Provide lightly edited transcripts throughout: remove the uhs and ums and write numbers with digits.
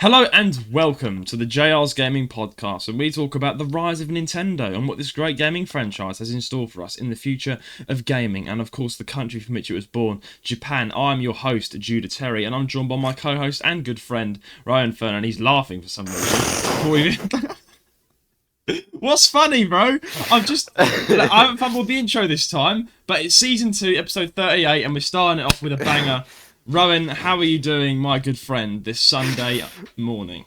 Hello and welcome to the JR's Gaming Podcast, where we talk about the rise of Nintendo and what this great gaming franchise has in store for us in the future of gaming, and of course the country from which it was born, Japan. I'm your host, Judah Terry, and I'm joined by my co-host and good friend, Ryan Fern, and he's laughing for some reason. What's funny, bro? I haven't fumbled the intro this time, but it's season 2, episode 38, and we're starting it off with a banger. Rowan, how are you doing, my good friend, this Sunday morning?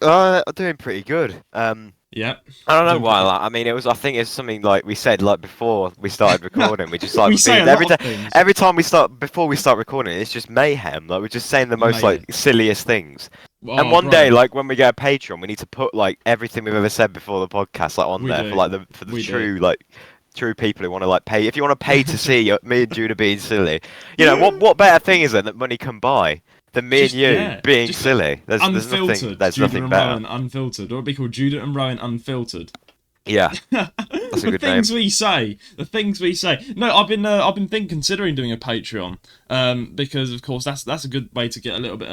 I'm doing pretty good. Yeah. I don't know why. I mean, I think it's something like we said before we started recording. We just We say a lot of things. every time before we start recording, it's just mayhem. Like we're just saying the most silliest things. Oh, and one bro. day, like when we get a Patreon, we need to put like everything we've ever said before the podcast like on We there do. for the true people who want to pay. If you want to pay to see me and Judah being silly, what better thing is there that money can buy than me and you being silly? There's unfiltered. There's Judah nothing and better. Rowan Unfiltered. Or it'd be called Judah and Rowan Unfiltered. Yeah, that's a The good things name. we say. The things we say. No, I've been considering doing a Patreon. Because of course that's a good way to get a little bit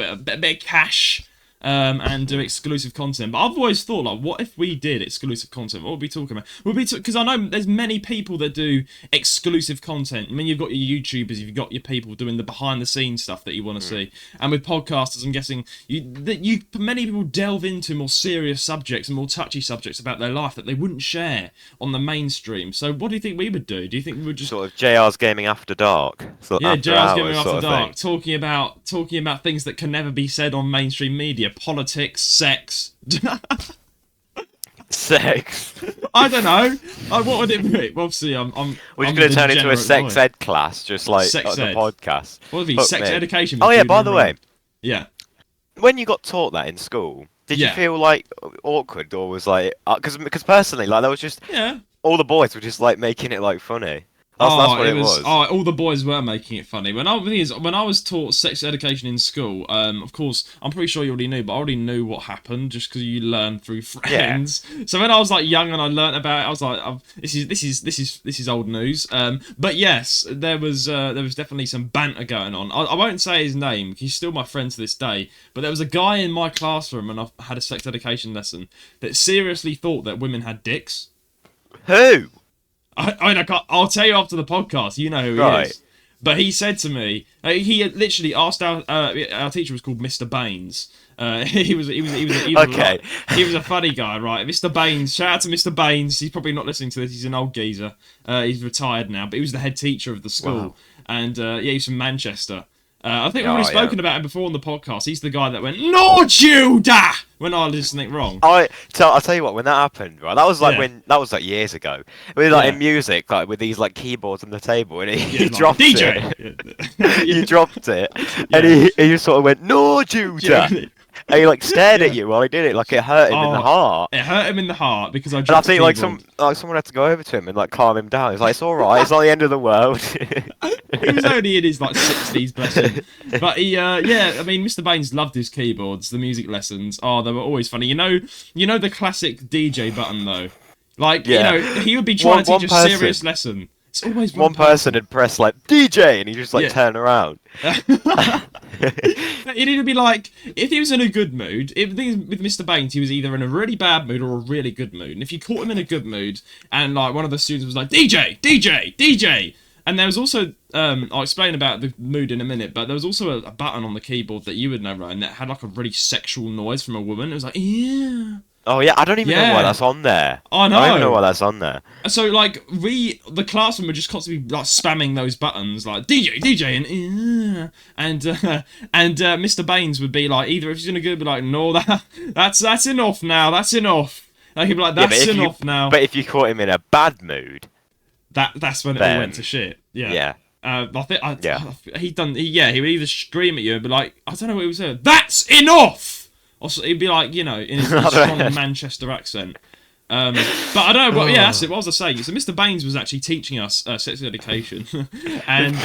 of cash. And do exclusive content. But I've always thought, like, what if we did exclusive content? What would we be talking about? Because I know there's many people that do exclusive content. I mean, you've got your YouTubers, you've got your people doing the behind-the-scenes stuff that you want to see. And with podcasters, I'm guessing many people delve into more serious subjects and more touchy subjects about their life that they wouldn't share on the mainstream. So what do you think we would do? Do you think we would just... Sort of JR's Gaming After Dark. JR's Gaming After Dark, talking about things that can never be said on mainstream media. Politics, sex. Sex. I don't know. What would it be? Well, obviously, We're I'm just going to turn into a degenerate sex boy. ed class, just like Sex on the ed. podcast. What would it be? Fuck Sex me. education. Oh with yeah, Judah by and the Rowan. way, Yeah. when you got taught that in school, did you Yeah. feel like awkward, or was like, because personally, like there was just Yeah. all the boys were just like making it like funny. That's what it was. Oh, all the boys were making it funny. When I was taught sex education in school, of course, I'm pretty sure you already knew, but I already knew what happened just because you learn through friends. Yeah. So when I was like young and I learnt about it, I was like, this is old news. But yes, there was definitely some banter going on. I won't say his name. He's still my friend to this day. But there was a guy in my classroom, and I had a sex education lesson, that seriously thought that women had dicks. Who? I'll tell you after the podcast. You know who he is. But he said to me, he literally asked our teacher was called Mr. Baines. He was Okay. He was a funny guy, right? Mr. Baines. Shout out to Mr. Baines. He's probably not listening to this. He's an old geezer. He's retired now, but he was the head teacher of the school. Wow. And he's from Manchester. I think we've already spoken about him before on the podcast. He's the guy that went, "No, Judah!" when I did something wrong. I'll tell you what, when that happened, right? That was like years ago. We were like in music, like with these like keyboards on the table, and he dropped DJ. it. He dropped it, and he just sort of went, "No, Judah!" And he like stared at you while he did it, like it hurt him in the heart. It hurt him in the heart because I And I dropped think the like keyboard. someone had to go over to him and like calm him down. He's like, "It's all right. It's not the end of the world." He was only in his like 60s, bless him. But he, I mean, Mr. Baines loved his keyboards. The music lessons, they were always funny. You know the classic DJ button though. Like, he would be trying to teach a serious lesson. It's always one person had pressed like DJ, and he just like turned around. It'd either be like, if he was in a good mood, with Mr. Baines, he was either in a really bad mood or a really good mood. And if you caught him in a good mood, and like one of the students was like, DJ, DJ, DJ, and there was also, I'll explain about the mood in a minute, but there was also a button on the keyboard that you would know, Ryan, that had like a really sexual noise from a woman. It was like, yeah. Oh yeah, I don't even know why that's on there. I know. I don't even know why that's on there. So like the classroom would just constantly be like spamming those buttons like DJ, DJ, and Mr. Baines would be like, either if he's gonna go, be like, no, that's enough now, that's enough. Like he'd be like, that's enough now. But if you caught him in a bad mood, that's when it all went to shit. Yeah. Yeah. He would either scream at you and be like, I don't know what he was saying. That's enough. Or so he'd be like, in his strong Manchester accent. But I don't know. Yeah, that's it. What was I saying? So Mr. Baines was actually teaching us sex education, and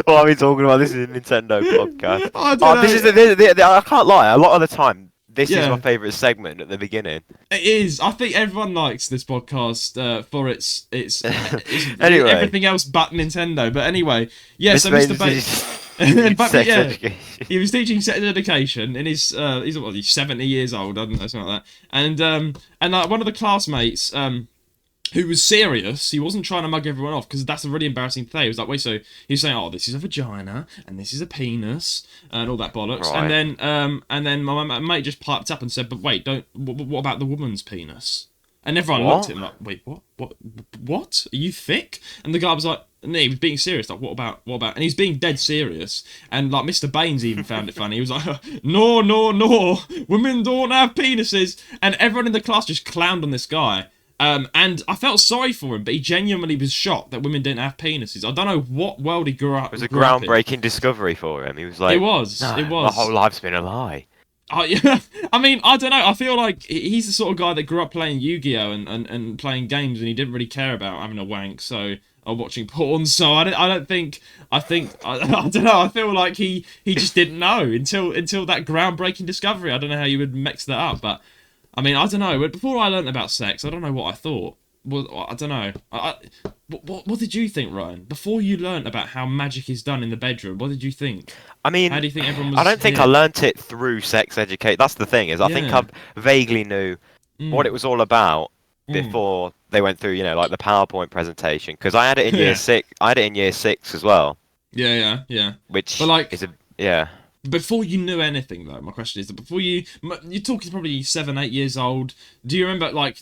what are we talking about? This is a Nintendo podcast. I don't know. This is I can't lie. A lot of the time, this is my favourite segment at the beginning. It is. I think everyone likes this podcast for its Anyway. everything else but Nintendo. But anyway, so Mr. Baines. But Sex yeah, education. he was teaching sex education in his he's 70 years old, I don't know, something like that. And like one of the classmates who was serious, he wasn't trying to mug everyone off, because that's a really embarrassing thing. He was like, wait, so he was saying, oh, this is a vagina and this is a penis and all that bollocks. Right. And then my mate just piped up and said, but wait, what about the woman's penis? And everyone What? looked at him like, wait, what? Are you thick? And the guy was like, no, he was being serious. Like, what about? And he's being dead serious. And like Mr. Baines even found it funny. He was like, no, women don't have penises. And everyone in the class just clowned on this guy. And I felt sorry for him, but he genuinely was shocked that women didn't have penises. I don't know what world he grew up. It was a groundbreaking discovery for him. He was like, it was. My whole life's been a lie. Yeah. I mean, I don't know. I feel like he's the sort of guy that grew up playing Yu-Gi-Oh and playing games, and he didn't really care about having a wank, so or watching porn. So I don't think. I don't know. I feel like he just didn't know until that groundbreaking discovery. I don't know how you would mix that up, but I mean, I don't know. Before I learnt about sex, I don't know what I thought. Well, I don't know. What did you think, Ryan? Before you learnt about how magic is done in the bedroom, what did you think? I mean, how do you think everyone was? I don't think I learnt it through sex education. That's the thing I think I vaguely knew what it was all about before they went through, like the PowerPoint presentation. Because I had it in year 6. I had it in year 6 as well. Yeah. Which is Before you knew anything, though, my question is that before you're talking probably 7, 8 years old. Do you remember like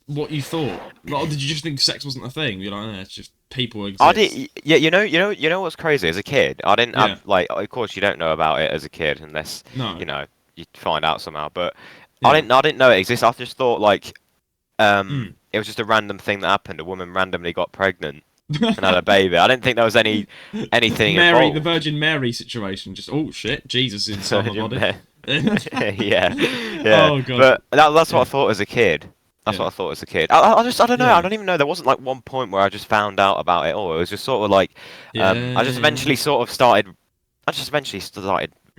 what you thought? Or did you just think sex wasn't a thing? You're like, it's just people exist. I did. Yeah, you know what's crazy? As a kid, I didn't have of course, you don't know about it as a kid unless you find out somehow. But I didn't know it existed. I just thought like it was just a random thing that happened. A woman randomly got pregnant and had a baby. I didn't think there was anything Mary, involved. the Virgin Mary situation. Just oh shit, Jesus is inside my body. yeah. Oh god. But that's what I thought as a kid. That's what I thought as a kid. I don't know. I don't even know. There wasn't like one point where I just found out about it all. It was just sort of like I just eventually started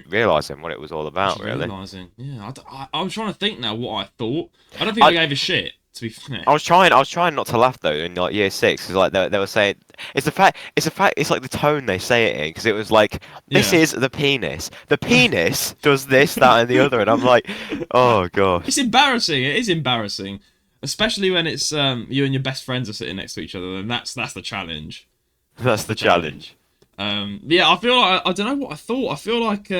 realizing what it was all about. Really. Realizing. Yeah. I'm trying to think now what I thought. I don't think I gave a shit. To be fair. I was trying not to laugh though in like year 6 because like they were saying it's like the tone they say it in because it was like this is the penis does this, that and the other, and I'm like, oh god, it's embarrassing. It is embarrassing, especially when it's you and your best friends are sitting next to each other, and that's the challenge. That's the challenge. Yeah, I feel like I don't know what I thought. I feel like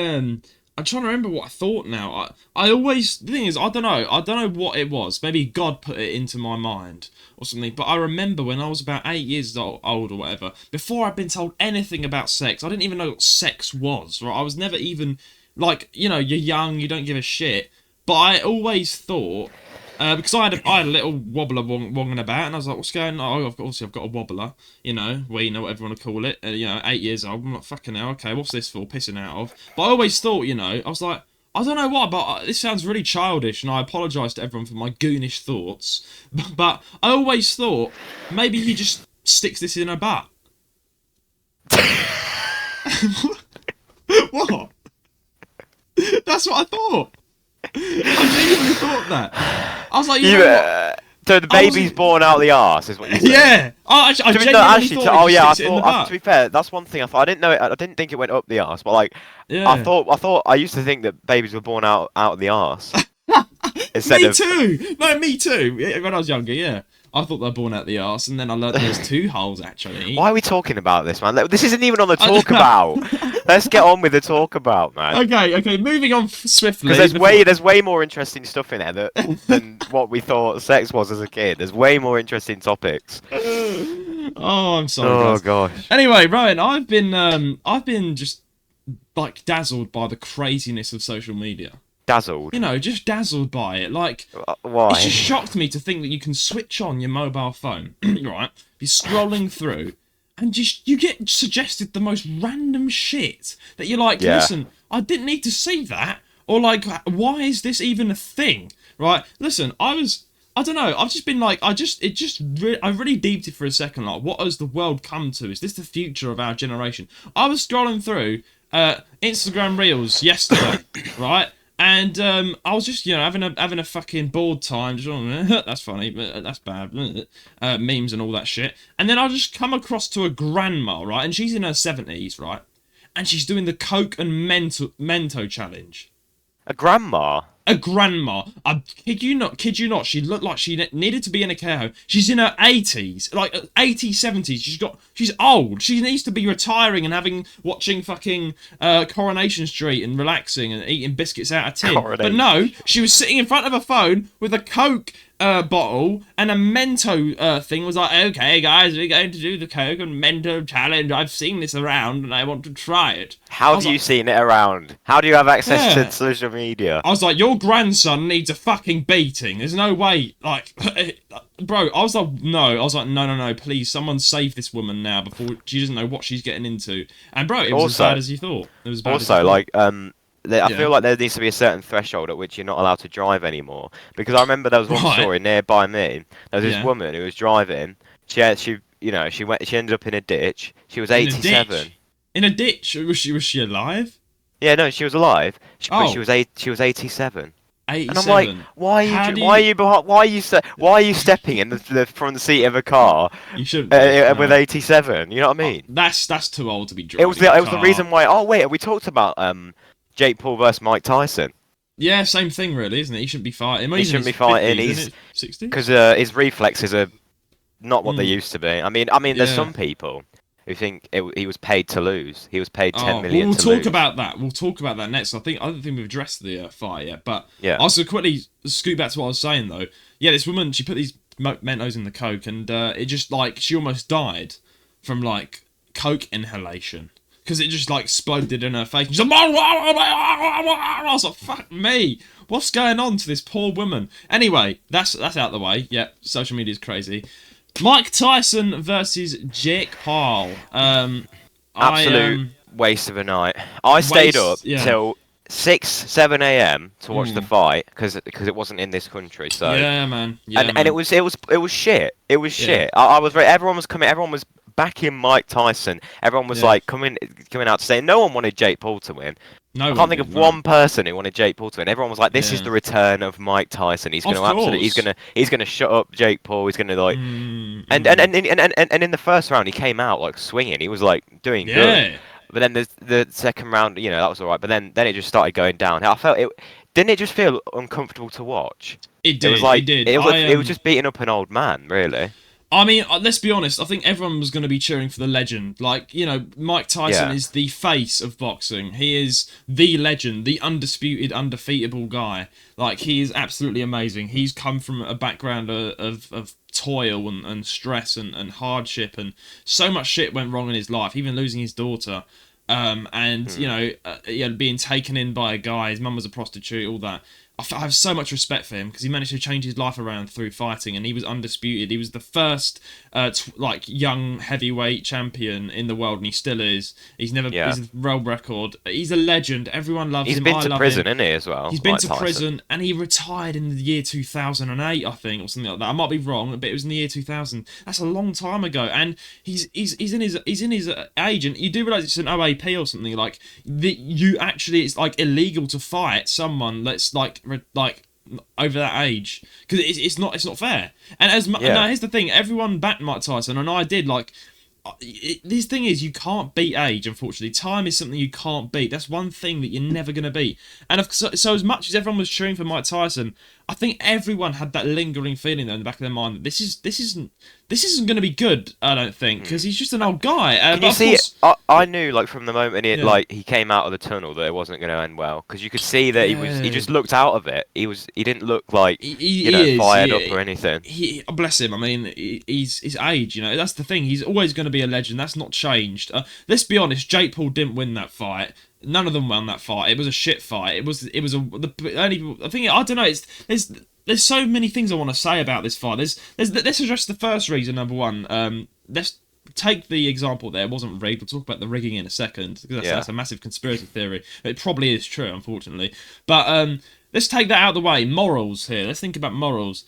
I'm trying to remember what I thought now. The thing is, I don't know what it was. Maybe God put it into my mind or something. But I remember when I was about 8 years old or whatever, before I'd been told anything about sex, I didn't even know what sex was, right? I was never even, like, you're young, you don't give a shit. But I always thought, because I had a little wobbler wonging about, and I was like, what's going on? I've got a wobbler, wiener, whatever you want to call it. 8 years old. I'm like, fucking hell, okay, what's this for? Pissing out of. But I always thought, I was like, I don't know why, but this sounds really childish, and I apologise to everyone for my goonish thoughts. But I always thought, maybe he just sticks this in her butt. What? That's what I thought. I genuinely thought that. I was like, so the baby's born out the arse, is what you said. Yeah. I genuinely thought. To be fair, that's one thing I thought. I didn't know it. I didn't think it went up the arse, but like, I thought I used to think that babies were born out of the arse. Me too. No, me too. When I was younger, yeah. I thought they were born out the arse, and then I learned there's 2 holes actually. Why are we talking about this, man? This isn't even on the talk about. Let's get on with the talk about, man. Okay. Moving on swiftly. Because there's way more interesting stuff in there than what we thought sex was as a kid. There's way more interesting topics. Oh, I'm sorry. Oh guys. gosh. Anyway, Ryan, I've been just like dazzled by the craziness of social media. Dazzled. Just dazzled by it. Like, why? It just shocked me to think that you can switch on your mobile phone, right? Be scrolling through, and you get suggested the most random shit that you're like, listen, I didn't need to see that, or like, why is this even a thing, right? Listen, I don't know. I've just been like, I really deeped it for a second. Like, what has the world come to? Is this the future of our generation? I was scrolling through Instagram Reels yesterday, right? And I was just, having a fucking bored time. Just, that's funny, but that's bad. Memes and all that shit. And then I just come across to a grandma, right? And she's in her 70s, right? and she's doing the Coke and Mento challenge. A grandma. A grandma. I kid you not. She looked like she needed to be in a care home. She's in her 80s, like 80s, 70s. She's old. She needs to be retiring and watching fucking Coronation Street and relaxing and eating biscuits out of tin. But no, she was sitting in front of a phone with a Coke bottle and a Mento thing. Was like, okay guys, we're going to do the Coke and Mento challenge. I've seen this around and I want to try it. How have you seen it around? How do you have access to social media? I was like, your grandson needs a fucking beating. There's no way, like, bro. I was like, no, please, someone save this woman now before she doesn't know what she's getting into. And bro, it was as bad as you thought. It was bad. Also, like, I feel like there needs to be a certain threshold at which you're not allowed to drive anymore. Because I remember there was one story nearby me. There was this woman who was driving. She ended up in a ditch. She was 87. In a ditch? Was she alive? Yeah, no, she was alive. But she was 87. 87. And I'm like, why are you stepping in the front seat of a car? You shouldn't with 87. You know what I mean? That's too old to be driving. It was the reason why. Oh wait, we talked about Jake Paul versus Mike Tyson. Yeah, same thing really, isn't it? He shouldn't be fighting. He shouldn't be fighting. He's 60 because his reflexes are not what they used to be. I mean, there's some people who think he was paid to lose. He was paid 10 million. We'll talk about that. We'll talk about that next. I don't think we've addressed the fight yet. But I also quickly scoot back to what I was saying though. Yeah, this woman, she put these Mentos in the Coke, and it just like she almost died from like Coke inhalation. Because it just like exploded in her face. She's like, I was like, fuck me. What's going on to this poor woman? Anyway, that's out of the way. Yeah, social media's crazy. Mike Tyson versus Jake Paul. Absolute waste of a night. I stayed up till 6, 7 a.m. to watch the fight because it wasn't in this country. So yeah, man. And it was shit. It was shit. I was everyone was coming. Everyone was backing Mike Tyson. Everyone was like coming out to say no one wanted Jake Paul to win. I can't think of one person who wanted Jake Paul to win. Everyone was like, "This is the return of Mike Tyson. He's going to he's going to shut up Jake Paul. He's going to like." And in the first round, he came out like swinging. He was like doing good. But then the second round, that was all right. But then it just started going down. I felt it. Didn't it just feel uncomfortable to watch? It did. It was just beating up an old man, really. I mean, let's be honest. I think everyone was going to be cheering for the legend. Like, Mike Tyson is the face of boxing. He is the legend, the undisputed, undefeatable guy. Like, he is absolutely amazing. He's come from a background of toil and stress and hardship, and so much shit went wrong in his life, even losing his daughter. Being taken in by a guy. His mum was a prostitute, all that. I have so much respect for him because he managed to change his life around through fighting, and he was undisputed. He was the first young heavyweight champion in the world, and he still is. He's never he's a world record. He's a legend. Everyone loves him. He's been to prison, isn't he, as well? He's been to prison, and he retired in the year 2008, I think, or something like that. I might be wrong, but it was in the year 2000. That's a long time ago, and he's in his age, and you do realise it's an OAP or something like that. It's like illegal to fight someone that's like over that age because it's not fair. And now here's the thing: everyone backed Mike Tyson, and I did. Like, this thing is, you can't beat age. Unfortunately, time is something you can't beat. That's one thing that you're never gonna beat. And so as much as everyone was cheering for Mike Tyson, I think everyone had that lingering feeling though in the back of their mind that this isn't going to be good. I don't think because he's just an old guy. Can you see? I knew like from the moment he came out of the tunnel that it wasn't going to end well because you could see that he just looked out of it. He didn't look like fired up or anything. Bless him. I mean, he's his age. That's the thing. He's always going to be a legend. That's not changed. Let's be honest. Jake Paul didn't win that fight. None of them won that fight. It was a shit fight. It was the only. I think I don't know. There's so many things I want to say about this fight. Let's address the first reason. Number one. Let's take the example there. It wasn't rigged. We'll talk about the rigging in a second because that's a massive conspiracy theory. It probably is true, unfortunately. But let's take that out of the way. Morals here. Let's think about morals.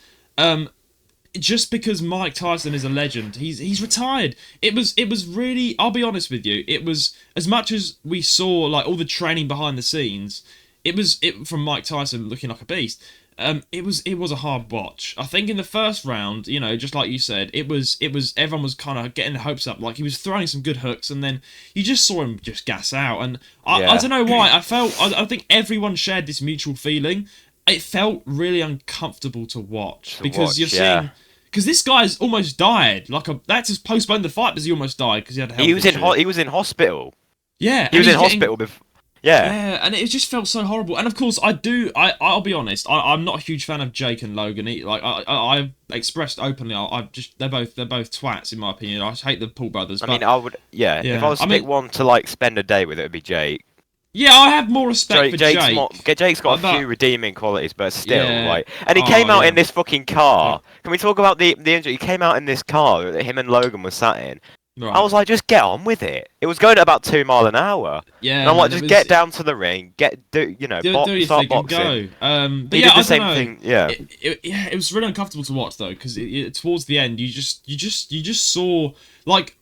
Just because Mike Tyson is a legend, he's retired. It was really, I'll be honest with you, it was, as much as we saw like all the training behind the scenes, it from Mike Tyson looking like a beast. It was a hard watch. I think in the first round, you know, just like you said, it was everyone was kind of getting their hopes up. Like he was throwing some good hooks, and then you just saw him just gas out. And I don't know why. I think everyone shared this mutual feeling. It felt really uncomfortable to watch because you're seeing. Because this guy's almost died. That just postponed the fight because he almost died because he had a health issue. He was in hospital. Yeah, he was in hospital before. Yeah, and it just felt so horrible. And of course, I'll be honest. I'm not a huge fan of Jake and Logan. I've expressed openly. They're both twats in my opinion. I hate the Paul brothers. I mean, I would. Yeah, if I was to pick one to like spend a day with, it would be Jake. Yeah, I have more respect for Jake. Jake's got a few redeeming qualities, but still, like, and he came out in this fucking car. Can we talk about the injury? He came out in this car that him and Logan were sat in. Right. I was like, just get on with it. It was going at about 2 miles an hour. Yeah, and I'm like, just get down to the ring, start boxing. But he did the same thing. Yeah, it was really uncomfortable to watch though, because towards the end, you just saw like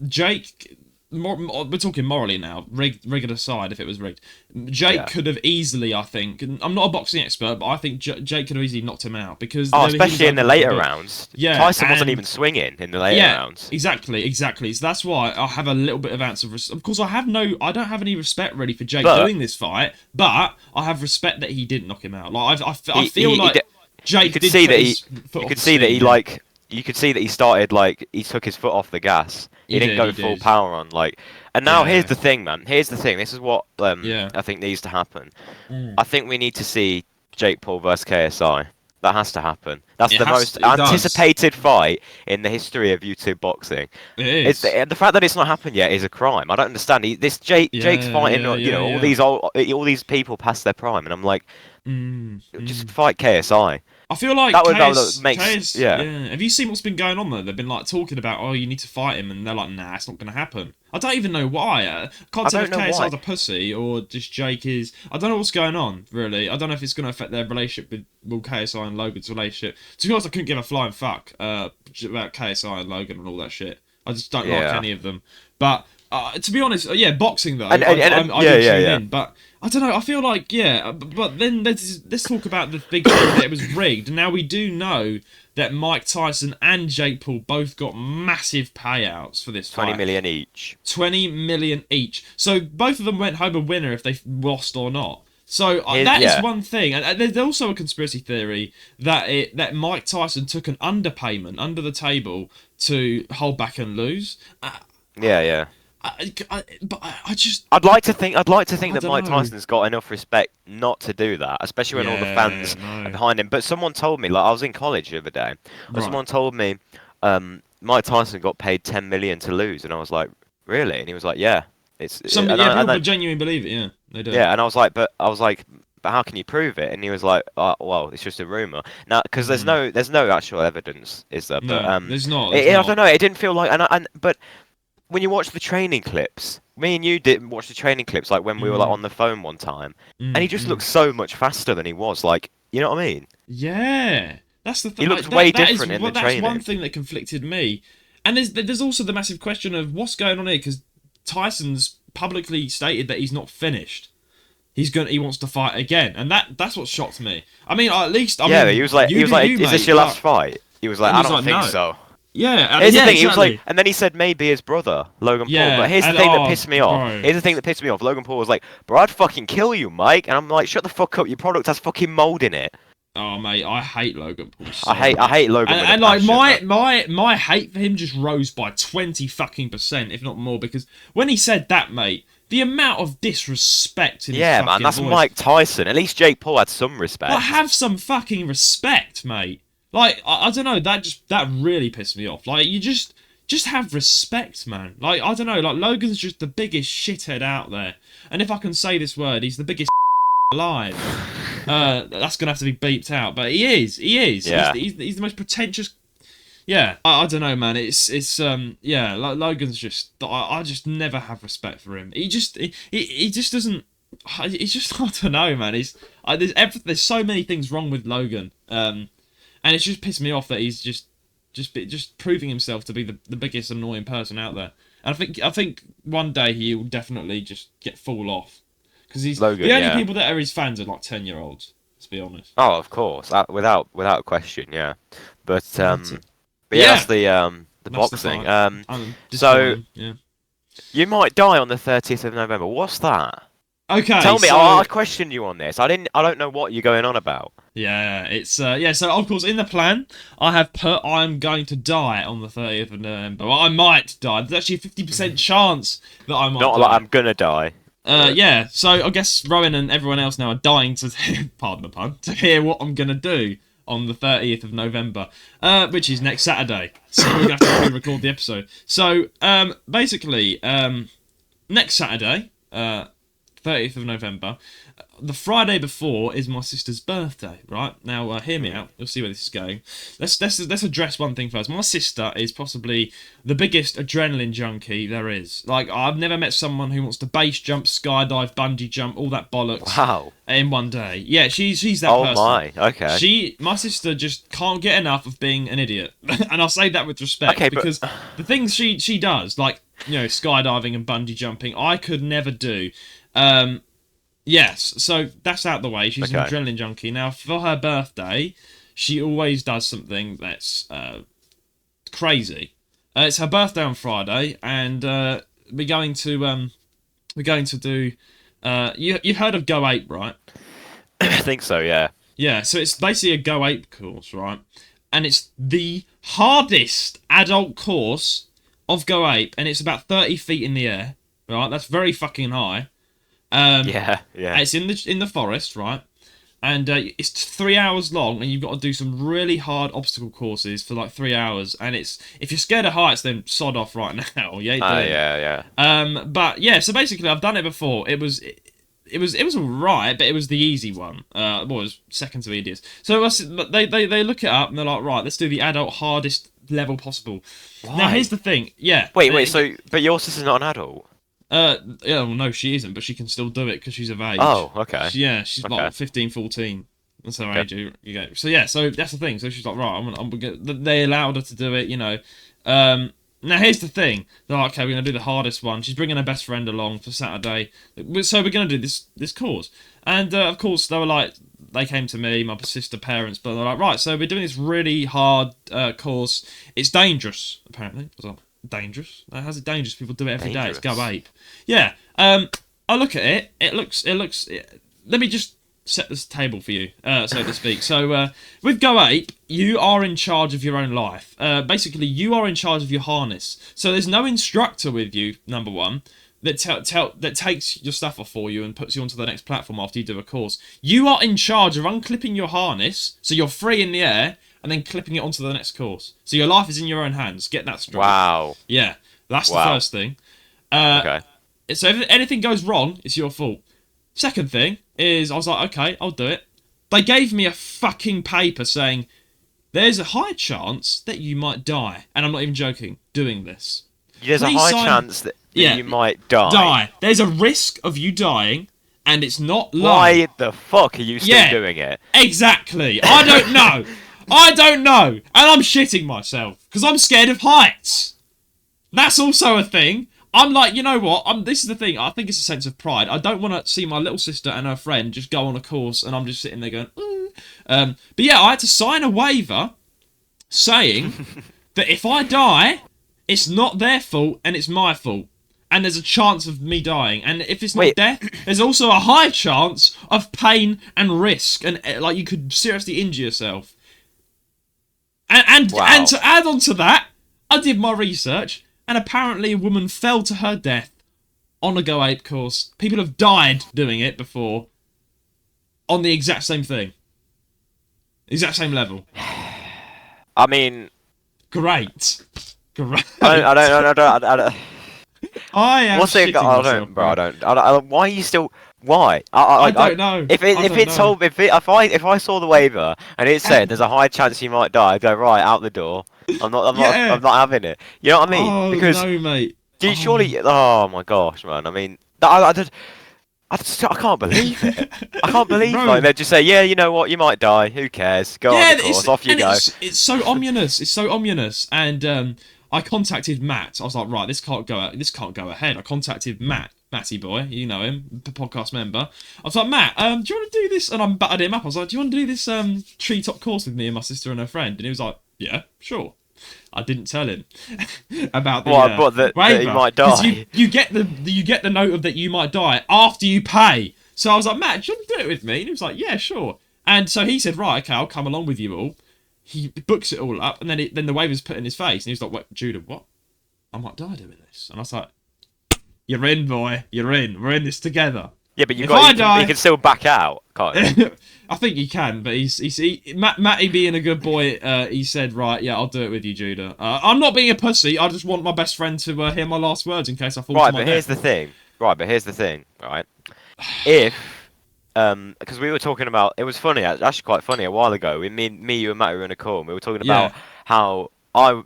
Jake. We're talking morally now, rigged aside if it was rigged. Jake could have easily, I think, and I'm not a boxing expert, but I think Jake could have easily knocked him out because... especially in the later rounds. Yeah, Tyson wasn't even swinging in the later rounds. Exactly. So that's why I have a little bit of ounce of... Of course, I don't have any respect really for Jake doing this fight, but I have respect that he didn't knock him out. Like I feel like Jake did put his foot off the speed. You could see that he started, like, he took his foot off the gas. He didn't go full power on, like... And now, here's the thing, man. Here's the thing. This is what I think needs to happen. I think we need to see Jake Paul versus KSI. That has to happen. That's the most anticipated fight in the history of YouTube boxing. It is. The fact that it's not happened yet is a crime. I don't understand. Jake's fighting, all these people past their prime, and I'm like, just fight KSI. I feel like Have you seen what's been going on though? They've been like talking about, oh, you need to fight him, and they're like, nah, it's not going to happen. I don't even know why. I can't tell if KSI's a pussy or just Jake is. I don't know what's going on really. I don't know if it's going to affect their relationship with KSI and Logan's relationship. To be honest, I couldn't give a flying fuck about KSI and Logan and all that shit. I just don't like any of them. But to be honest, boxing though, I do tune in, but. I don't know, I feel like, but then let's talk about the big thing that it was rigged. Now we do know that Mike Tyson and Jake Paul both got massive payouts for this fight. 20 million each. 20 million each. So both of them went home a winner if they lost or not. So that is one thing. And there's also a conspiracy theory that Mike Tyson took an underpayment under the table to hold back and lose. I'd like to think that Mike Tyson's got enough respect not to do that, especially when all the fans are behind him. But someone told me, like I was in college the other day, and someone told me Mike Tyson got paid 10 million to lose, and I was like, really? And he was like, yeah, people genuinely believe it. Yeah, they do. Yeah, and I was like, but how can you prove it? And he was like, well, it's just a rumor. Now, because there's no actual evidence, is there? No, but there's not. I don't know. It didn't feel like, but. When you watch the training clips, me and you did watch the training clips, like when we were like on the phone one time, and he just looked so much faster than he was. Like, you know what I mean? Yeah, that's the thing. He looks way different in the training. That's one thing that conflicted me. And there's also the massive question of what's going on here, because Tyson's publicly stated that he's not finished. He wants to fight again, and that's what shocked me. I mean, at least he was like, is this your last fight? He was like, I don't think so. Yeah, here's the thing. Exactly. He was like, and then he said maybe his brother Logan Paul. But here's the thing that pissed me off. Here's the thing that pissed me off. Logan Paul was like, "Bro, I'd fucking kill you, Mike." And I'm like, "Shut the fuck up. Your product has fucking mold in it." Oh mate, I hate Logan Paul. I hate Logan. And like my hate for him just rose by 20%, if not more, because when he said that, mate, the amount of disrespect in his fucking man, that's voice. Mike Tyson. At least Jake Paul had some respect. But have some fucking respect, mate. Like, I don't know, that really pissed me off. Like, you just have respect, man. Like, I don't know, like, Logan's just the biggest shithead out there. And if I can say this word, he's the biggest alive. That's going to have to be beeped out. But he is. Yeah. He's the most pretentious... Yeah, I don't know, man. Like, Logan's just... I just never have respect for him. He just doesn't... He's just... I don't know, man. There's so many things wrong with Logan. And it's just pissed me off that he's just proving himself to be the biggest annoying person out there. And I think one day he will definitely just fall off, because he's Logan, the only people that are his fans are like 10-year-olds. Let's be honest. Oh, of course, without question, yeah. But but yeah, Yeah, the that's the boxing. fight. So Yeah. you might die on the 30th of November. What's that? Okay, Tell me. so I questioned you on this. I don't know what you're going on about. yeah, it's yeah. So of course, in the plan, I have put I'm going to die on the 30th of November. Well, I might die. There's actually a 50% chance that I might Not die. like I'm gonna die. Yeah. So I guess Rowan and everyone else now are dying to, pardon the pun, to hear what I'm gonna do on the 30th of November, which is next Saturday. So we're gonna have to re-record the episode. So basically, next Saturday, 30th of November. The Friday before is my sister's birthday, right? Now, hear me out. You'll see where this is going. Let's address one thing first. My sister is possibly the biggest adrenaline junkie there is. Like, I've never met someone who wants to base jump, skydive, bungee jump, all that bollocks. Wow. In one day. Yeah, she's that person. Oh my. Okay. My sister just can't get enough of being an idiot, and I say that with respect because the things she does, like skydiving and bungee jumping, I could never do. Yes, so that's out the way. She's an adrenaline junkie. Now, for her birthday, she always does something that's crazy. It's her birthday on Friday, and we're going to do. You've heard of Go Ape, right? I think so. Yeah. Yeah. So it's basically a Go Ape course, right? And it's the hardest adult course of Go Ape, and it's about 30 feet in the air. Right, that's very fucking high. Yeah. It's in the forest, right? And it's 3 hours long, and you've got to do some really hard obstacle courses for like 3 hours. And if you're scared of heights, then sod off right now. Yeah. But yeah, so basically, I've done it before. It was alright, but it was the easy one. It was second to easiest. So they look it up and they're like, right, let's do the adult hardest level possible. Why? Now here's the thing. Yeah. Wait. So, but your sister's not an adult. Yeah, well, no, she isn't, but she can still do it because she's of age. Oh, okay. She's like 15, 14. That's her age. You go. So yeah, so that's the thing. So she's like, right, I'm gonna. They allowed her to do it, Now here's the thing. They're like, okay, we're gonna do the hardest one. She's bringing her best friend along for Saturday, so we're gonna do this course. And of course, they came to me, my sister, parents, but they're like, right, so we're doing this really hard course. It's dangerous, apparently. I was like, dangerous? How's it dangerous? People do it every day. It's Go Ape. Yeah. I look at it. It looks. Let me just set this table for you, so to speak. So with Go Ape, you are in charge of your own life. Basically, you are in charge of your harness. So there's no instructor with you. Number one. That takes your stuff off for you and puts you onto the next platform after you do a course. You are in charge of unclipping your harness, so you're free in the air, and then clipping it onto the next course. So your life is in your own hands. Get that straight. Wow. Yeah, that's the first thing. Okay. So if anything goes wrong, it's your fault. Second thing is, I was like, okay, I'll do it. They gave me a fucking paper saying, there's a high chance that you might die. And I'm not even joking, doing this. There's a high chance that you might die. There's a risk of you dying, and it's not low. Why the fuck are you still doing it? Exactly. I don't know. And I'm shitting myself because I'm scared of heights. That's also a thing. I'm like, you know what? This is the thing. I think it's a sense of pride. I don't want to see my little sister and her friend just go on a course and I'm just sitting there going, ooh. But yeah, I had to sign a waiver saying that if I die, it's not their fault and it's my fault. And there's a chance of me dying. And if it's not death, there's also a high chance of pain and risk. And like you could seriously injure yourself. And to add on to that, I did my research, and apparently a woman fell to her death on a Go Ape course. People have died doing it before on the exact same thing. Exact same level. I mean... Great. I don't... I am shitting myself, bro. I don't... Why are you still... Why? I don't know. If I saw the waiver and it said there's a high chance you might die, I'd go right out the door. I'm not having it. You know what I mean? Oh, because no, mate. Dude, surely. Oh my gosh, man. I mean, I can't believe it. I can't believe like they just say, yeah, you know what, you might die. Who cares? Go on the course. Off you go. It's so ominous. It's so ominous. And I contacted Matt. I was like, right, this can't go ahead. I contacted Matt Matty boy, you know him, podcast member. I was like, Matt, do you want to do this? And I butted him up. I was like, do you want to do this treetop course with me and my sister and her friend? And he was like, yeah, sure. I didn't tell him about the that he might die. You get the note of that you might die after you pay. So I was like, Matt, do you want to do it with me? And he was like, yeah, sure. And so he said, right, okay, I'll come along with you all. He books it all up, and then the waiver's put in his face, and he was like, wait, Judah, what? I might die doing this. And I was like, you're in, boy. You're in. We're in this together. Yeah, but you can still back out, can't you? I think you can, but Matty being a good boy, he said, right, yeah, I'll do it with you, Judah. I'm not being a pussy. I just want my best friend to hear my last words in case I fall to my death. Right, but here's the thing. Right, if because we were talking about, it was funny, actually quite funny a while ago. Me, you, and Matty were in a call, and we were talking about how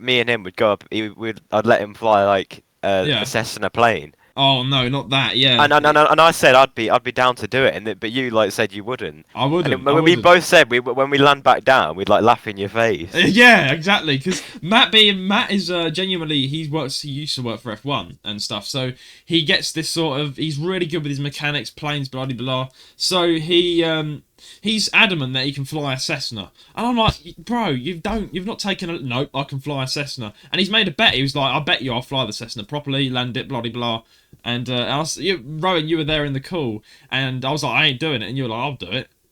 me and him would go up. I'd let him fly like a Cessna plane. Oh no, not that. Yeah. And I said I'd be down to do it, but you like said you wouldn't. I wouldn't. We both said when we land back down, we'd like laugh in your face. Yeah, exactly. Because Matt is genuinely he used to work for F1 and stuff, so he gets this sort of, he's really good with his mechanics, planes, blah blah blah. So he's adamant that he can fly a Cessna, and I'm like, bro, you've not taken a nope. I can fly a Cessna, and he's made a bet. He was like, I bet you I'll fly the Cessna properly, land it, blah blah blah. And Rowan, you were there in the call, and I was like, I ain't doing it, and you were like,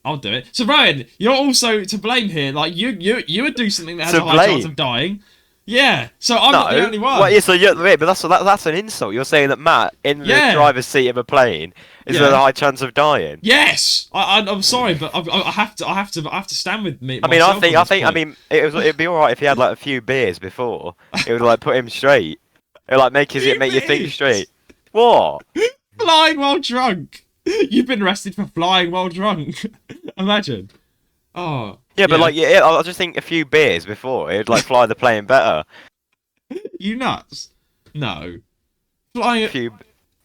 I'll do it. So Rowan, you're also to blame here. Like you would do something that has a high chance of dying. Yeah, so I'm not the only one. Well, yeah, so but that's an insult. You're saying that Matt in the driver's seat of a plane is at a high chance of dying. Yes, I'm sorry, but I have to stand with me. I mean, it'd be all right if he had like a few beers before. It would like put him straight. It would like make you think straight. What? Flying while drunk. You've been arrested for flying while drunk. Imagine. Oh. Yeah, but I just think a few beers before it'd like fly the plane better. You nuts? No. Flying a few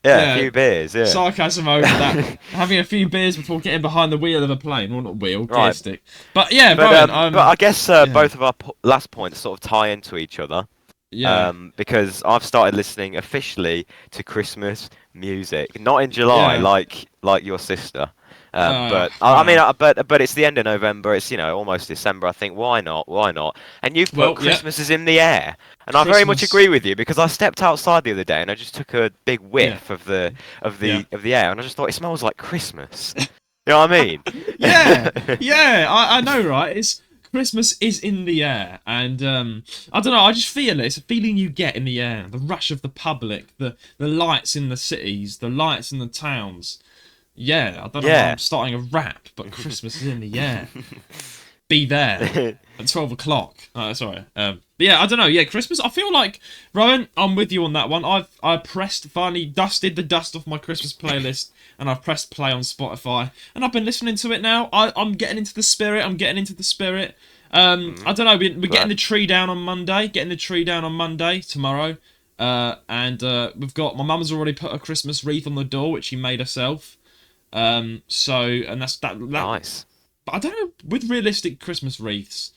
beers. Yeah. Sarcasm over that. Having a few beers before getting behind the wheel of a plane. Well, not wheel, gear stick. But yeah, but I guess both of our last points sort of tie into each other. Yeah. Because I've started listening officially to Christmas music, not in July like your sister. But it's the end of November. It's almost December. I think why not? And you've put Christmas is in the air, and I very much agree with you because I stepped outside the other day and I just took a big whiff of the air, and I just thought it smells like Christmas. You know what I mean? Yeah, I know, right? Christmas is in the air, and I don't know, I just feel it. It's a feeling you get in the air. The rush of the public, the lights in the cities, the lights in the towns. Yeah, I don't know why I'm starting a rap, but Christmas is in the air. Be there at 12 o'clock. Oh, sorry. But yeah, I don't know. Yeah, Christmas, I feel like, Rowan, I'm with you on that one. I finally dusted the dust off my Christmas playlist, and I've pressed play on Spotify, and I've been listening to it now. I'm getting into the spirit. I don't know, we're getting the tree down on Monday. Tomorrow. And we've got, my mum's already put a Christmas wreath on the door, which she made herself. And that's nice. But I don't know, with realistic Christmas wreaths,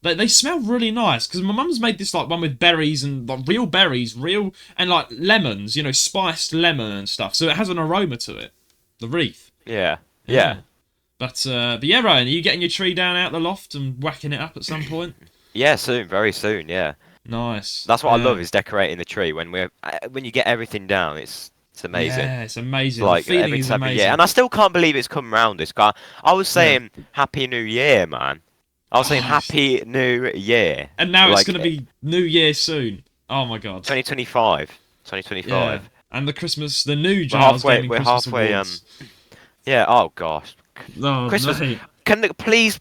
they smell really nice, because my mum's made this like one with berries and like real berries, and like lemons, spiced lemon and stuff. So it has an aroma to it, the wreath. Yeah. But yeah, Ryan, are you getting your tree down out the loft and whacking it up at some point? Yeah, soon, very soon. Yeah. Nice. That's what I love, is decorating the tree when you get everything down. It's amazing. Yeah, it's amazing. Like the feeling every is time amazing. and I still can't believe it's come round this guy. I was saying Happy New Year, man. I was saying Happy New Year. And now it's going to be New Year soon. Oh my god. 2025. Yeah. And the new Giles Gaming Christmas Awards. Yeah, oh gosh. No, Christmas. No. Please,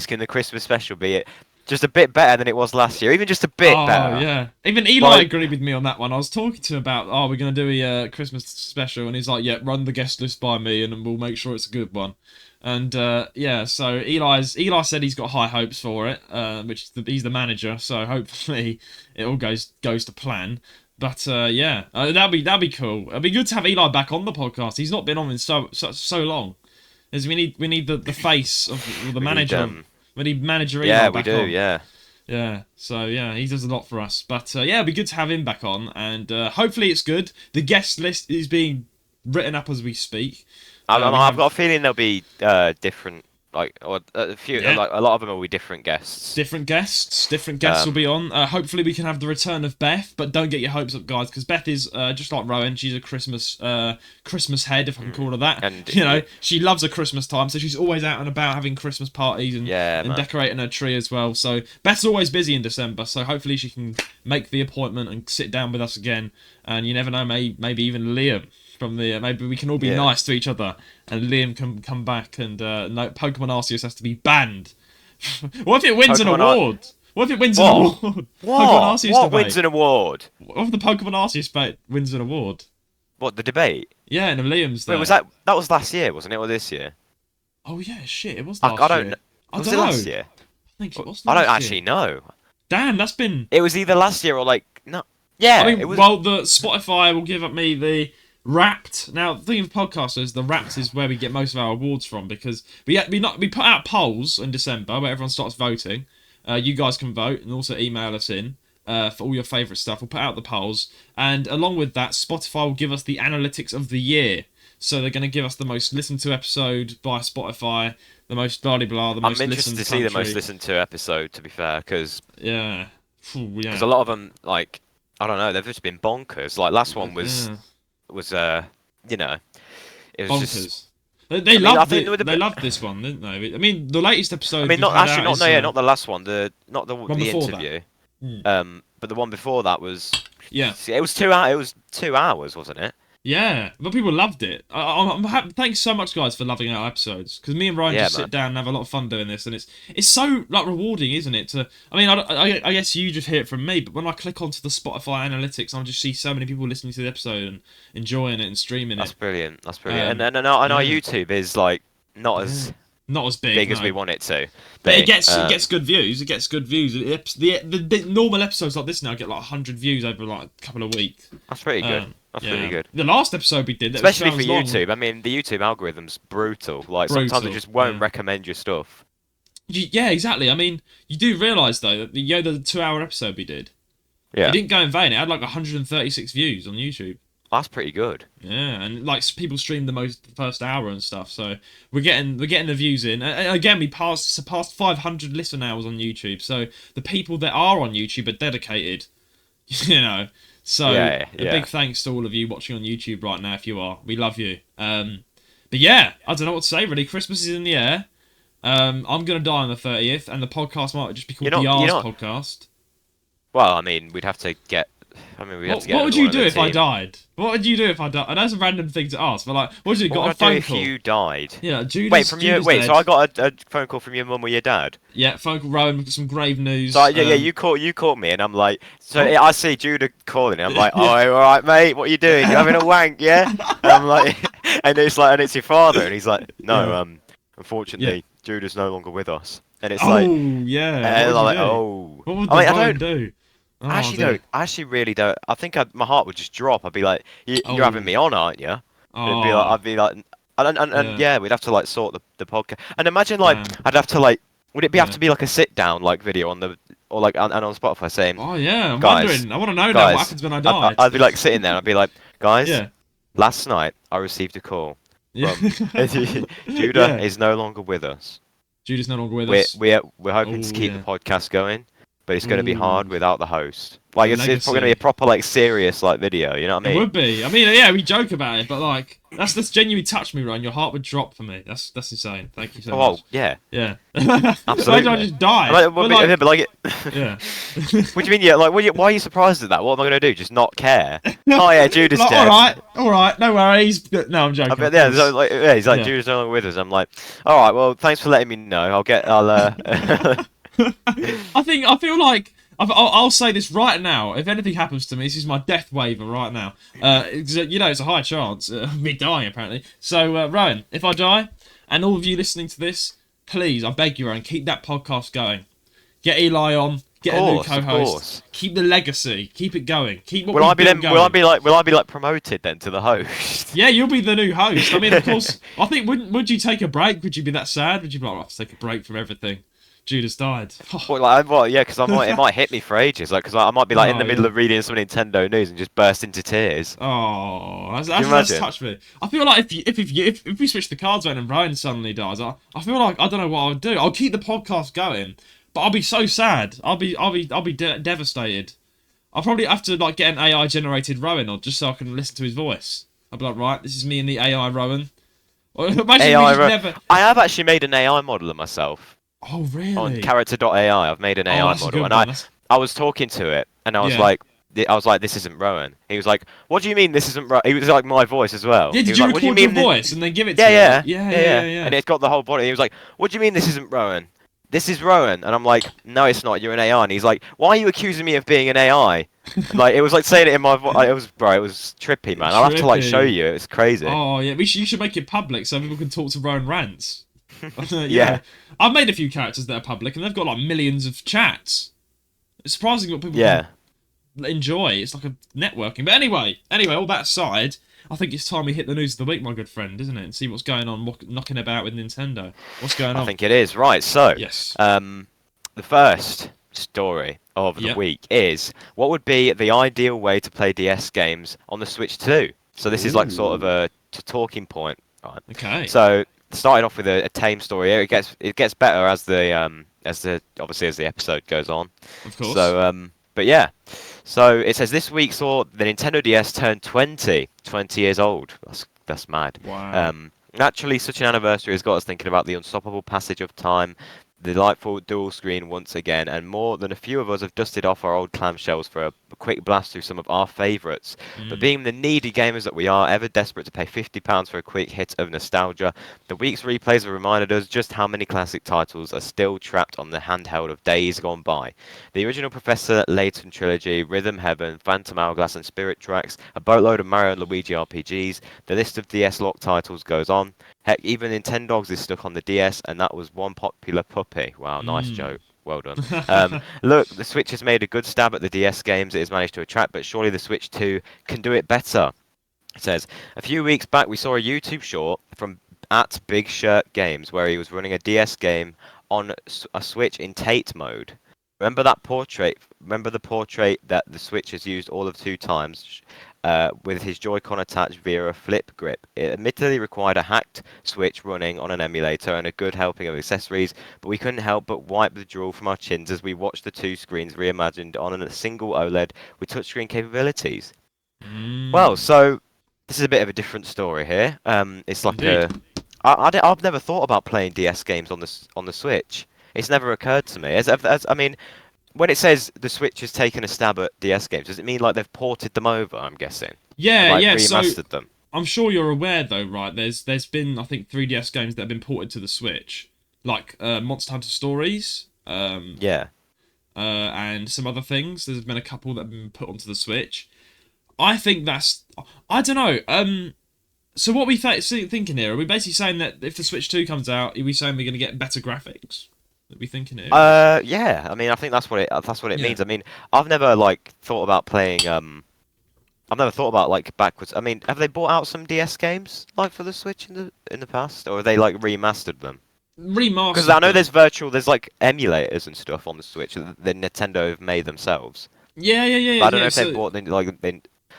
can the Christmas special be just a bit better than it was last year? Even just a bit better. Oh, yeah. Even Eli agreed with me on that one. I was talking to him about, we're going to do a Christmas special, and he's like, yeah, run the guest list by me, and we'll make sure it's a good one. And, so Eli said he's got high hopes for it, he's the manager, so hopefully it all goes to plan. But, that'd be cool. It'd be good to have Eli back on the podcast. He's not been on in so long. We need the face of the manager. We need manager Eli back on. Yeah. Yeah, so yeah, he does a lot for us. But yeah, it'd be good to have him back on, and hopefully it's good. The guest list is being written up as we speak. I've got a feeling there'll be different, like, or a few, Yeah. like a lot of them will be different guests. Different guests will be on. Hopefully we can have the return of Beth, but don't get your hopes up, guys, because Beth is just like Rowan. She's a Christmas head, if I can call her that. And she loves a Christmas time, so she's always out and about having Christmas parties and decorating her tree as well. So Beth's always busy in December, so hopefully she can make the appointment and sit down with us again. And you never know, maybe even Liam. Maybe we can all be nice to each other, and Liam can come back, and no, Pokemon Arceus has to be banned. What if it wins an award? What if it wins an award? What wins an award? What if the Pokemon Arceus wins an award? What, the debate? Yeah, and Liam's there. Wait, that was last year, wasn't it, or this year? Oh yeah, shit, it was last year. Was it last year? I think it was. I don't actually know. Damn, that's been. It was either last year or no. Yeah, it was. Well, the Spotify will give me the Wrapped. Now, the thing of podcasters, the Wrapped is where we get most of our awards from, because we put out polls in December where everyone starts voting. You guys can vote and also email us in for all your favourite stuff. We'll put out the polls, and along with that, Spotify will give us the analytics of the year. So they're going to give us the most listened to episode by Spotify, the most blah blah, the most listened. I'm interested to see the most listened to episode, to be fair, because because a lot of them, like, I don't know, they've just been bonkers. Like last one was it was bonkers. Just... They loved this one, didn't they? I mean, the latest episode. I mean, not the last one. Not the interview. But the one before that was. Yeah. It was 2 hours. It was 2 hours, wasn't it? Yeah, but people loved it. I'm happy. Thanks so much, guys, for loving our episodes. Because me and Ryan just sit down and have a lot of fun doing this, and it's so like rewarding, isn't it? I guess you just hear it from me, but when I click onto the Spotify analytics, I just see so many people listening to the episode and enjoying it and streaming it. That's brilliant. And our YouTube is like not as big as we want it to. But it gets good views. It gets good views. The normal episodes like this now get like 100 views over like a couple of weeks. That's pretty good. That's pretty good. The last episode we did, especially for YouTube. I mean, the YouTube algorithm's brutal. Like sometimes it just won't recommend your stuff. Yeah, exactly. I mean, you do realise though that the 2-hour episode we did, it didn't go in vain. It had like 136 views on YouTube. That's pretty good. Yeah, and like people streamed the first hour and stuff, so we're getting the views in. And again, we surpassed 500 listen hours on YouTube. So the people that are on YouTube are dedicated, So a big thanks to all of you watching on YouTube right now. If you are, we love you. But yeah, I don't know what to say really. Christmas is in the air. I'm gonna die on the 30th, and the podcast might just be called the R's Podcast. Well, I mean, we'd have to get. What would you do if I died? What would you do if I died? I know it's a random thing to ask, but like, what would you do? Got a phone call? If you died? Yeah, Judas. So I got a phone call from your mum or your dad? Yeah, phone call. Rowan with some grave news. So you called me, and I'm like, I see Judah calling, and I'm like, oh, all right, mate, what are you doing? You having a wank, yeah? And I'm like, and it's your father, and he's like, no, unfortunately, Judah's no longer with us, and it's like, and I'm like, what would the Phone do? Oh, I actually really don't. I think my heart would just drop. I'd be like, "You're having me on, aren't you?" I'd be like, and we'd have to like sort the podcast. And imagine like I'd have to like, would it have to be like a sit down like video on on Spotify saying, "Oh yeah, I'm wondering. I want to know now what happens when I die." I'd be like sitting there. And I'd be like, "Guys, last night I received a call. Judah is no longer with us. Judah's no longer with us. We're hoping to keep the podcast going." But it's going to be hard without the host. Like it's probably going to be a proper like serious like video. You know what I mean? It would be. I mean, we joke about it, but like that's genuinely touched me, Ryan. Your heart would drop for me. That's insane. Thank you so much. Oh yeah. Absolutely. I just die. What do you mean? Yeah. Like, why are you surprised at that? What am I going to do? Just not care? Oh yeah, Judah's dead. All right. No worries. No, I'm joking. He's like Judah's no longer with us. I'm like, all right. Well, thanks for letting me know. I feel like I'll say this right now. If anything happens to me, this is my death waiver right now. It's a high chance of me dying apparently. So Rowan, if I die, and all of you listening to this, please, I beg you, Rowan, keep that podcast going. Get Eli on. Get a new co-host. Keep the legacy. Keep it going. Keep what we've been going. Will I be like promoted then to the host? Yeah, you'll be the new host. I mean, of course. I think would you take a break? Would you be that sad? Would you be like, I have to take a break from everything? Judah's died. Yeah, because it might hit me for ages, like, because I might be like in the middle of reading some Nintendo news and just burst into tears. Oh, Can you imagine? that's touched me. I feel like if we switch the cards around and Ryan suddenly dies, I feel like I don't know what I would do. I'll keep the podcast going, but I'll be so sad. I'll be devastated. I'll probably have to like get an AI generated Rowan, or just so I can listen to his voice. I'll be like, right, this is me and the AI Rowan. Imagine AI never. I have actually made an AI model of myself. Oh really? On character.ai, I've made an AI model, and I was talking to it, and I was like, this isn't Rowan. He was like, what do you mean this isn't Rowan? He was like my voice as well. Yeah, did you record your voice and then give it to him? Yeah. And it's got the whole body. He was like, what do you mean this isn't Rowan? This is Rowan. And I'm like, no, it's not. You're an AI. And he's like, why are you accusing me of being an AI? Like, it was like saying it in my voice. It was trippy, man. I'll have to like show you. It's crazy. Oh yeah, you should make it public so people can talk to roanrants. Yeah. I've made a few characters that are public, and they've got like millions of chats. It's surprising what people can enjoy. It's like a networking. But anyway, all that aside, I think it's time we hit the news of the week, my good friend, isn't it? And see what's going on, knocking about with Nintendo. What's going on? I think it is. Right, so, yes. The first story of the week is, what would be the ideal way to play DS games on the Switch 2? So this is like sort of a talking point, right? Okay. So, started off with a tame story. It gets better as the episode goes on. Of course. So, but yeah. So it says this week saw the Nintendo DS turn 20 years old. That's mad. Wow. Naturally, such an anniversary has got us thinking about the unstoppable passage of time, the delightful dual screen once again, and more than a few of us have dusted off our old clamshells for a quick blast through some of our favourites. But being the needy gamers that we are, ever desperate to pay £50 for a quick hit of nostalgia, the week's replays have reminded us just how many classic titles are still trapped on the handheld of days gone by. The original Professor Layton trilogy, Rhythm Heaven, Phantom Hourglass and Spirit Tracks, a boatload of Mario and Luigi RPGs, the list of DS lock titles goes on. Heck, even Nintendogs is stuck on the DS, and that was one popular puppy. Wow, nice joke. Well done. Look, the Switch has made a good stab at the DS games it has managed to attract, but surely the Switch 2 can do it better. It says, a few weeks back we saw a YouTube short from Big Shirt Games where he was running a DS game on a Switch in Tate mode. Remember the portrait that the Switch has used all of 2 times with his Joy-Con attached via a flip grip. It admittedly required a hacked Switch running on an emulator and a good helping of accessories, but we couldn't help but wipe the drool from our chins as we watched the 2 screens reimagined on a single OLED with touchscreen capabilities. Well, so this is a bit of a different story here. It's like I've never thought about playing DS games on the Switch. It's never occurred to me. I mean, when it says the Switch has taken a stab at DS games, does it mean like they've ported them over? I'm guessing. Yeah, and, remastered them. I'm sure you're aware though, right? There's been I think 3DS games that have been ported to the Switch, like Monster Hunter Stories. And some other things. There's been a couple that have been put onto the Switch. I think that's I don't know. So what we thinking here? Are we basically saying that if the Switch 2 comes out, are we saying we're going to get better graphics? Are we thinking here? Yeah. I mean, I think that's what it means. I mean, I've never like thought about playing. I've never thought about like backwards. I mean, have they brought out some DS games like for the Switch in the past, or have they like remastered them? Remastered. Because I know there's like emulators and stuff on the Switch that Nintendo have made themselves. Yeah. But I don't know if they bought them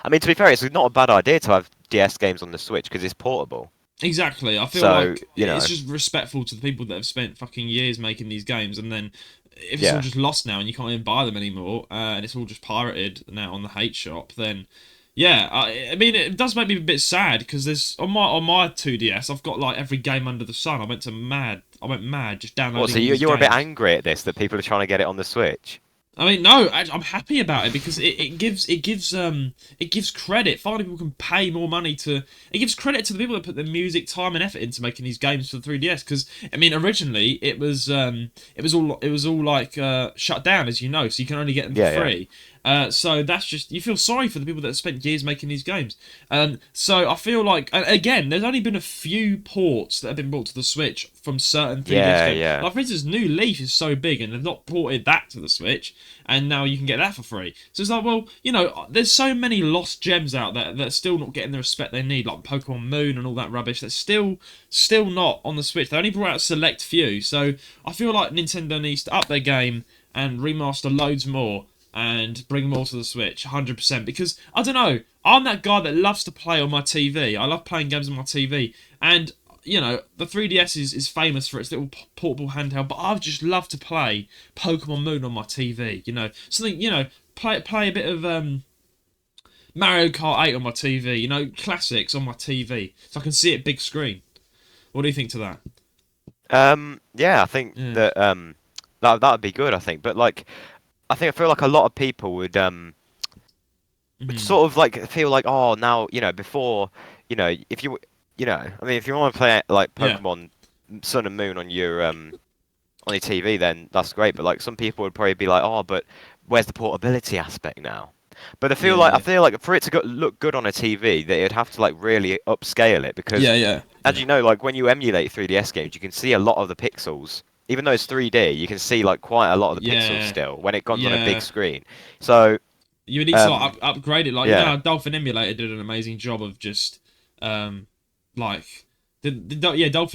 I mean, to be fair, it's not a bad idea to have DS games on the Switch because it's portable. Exactly. I feel like it's just respectful to the people that have spent fucking years making these games, and then if it's all just lost now and you can't even buy them anymore, and it's all just pirated now on the hate shop, then I mean it does make me a bit sad because there's on my 2DS I've got like every game under the sun. I went mad just downloading. So you're a bit angry at this that people are trying to get it on the Switch? I mean, no, I'm happy about it because it gives credit. Finally, people can pay more money to. It gives credit to the people that put the music, time, and effort into making these games for the 3DS. Because I mean, originally it was all like shut down, as you know, so you can only get them for free. So that's just, you feel sorry for the people that have spent years making these games. So I feel like, again, there's only been a few ports that have been brought to the Switch from certain 3DS Yeah, games. yeah. Like, for instance, New Leaf is so big and they've not ported that to the Switch, and now you can get that for free. So it's like, well, there's so many lost gems out there that are still not getting the respect they need, like Pokemon Moon and all that rubbish. That's still not on the Switch. They only brought out a select few. So I feel like Nintendo needs to up their game and remaster loads more and bring more to the Switch, 100%. Because, I don't know, I'm that guy that loves to play on my TV. I love playing games on my TV. And, the 3DS is famous for its little portable handheld, but I just love to play Pokemon Moon on my TV. Something, play a bit of Mario Kart 8 on my TV, classics on my TV, so I can see it big screen. What do you think to that? Yeah, I think that that would be good. I think, but like, I feel like a lot of people would sort of like feel like, oh, now before if you I mean, if you want to play like Pokemon Sun and Moon on your TV, then that's great. But like, some people would probably be like, oh, but where's the portability aspect now? But I feel like for it to look good on a TV, that it'd have to like really upscale it, because as you know, like when you emulate 3DS games, you can see a lot of the pixels. Even though it's 3D, you can see like quite a lot of the pixels still when it comes on a big screen. So you need to like upgrade it. Like Dolphin Emulator did an amazing job of just Dolphin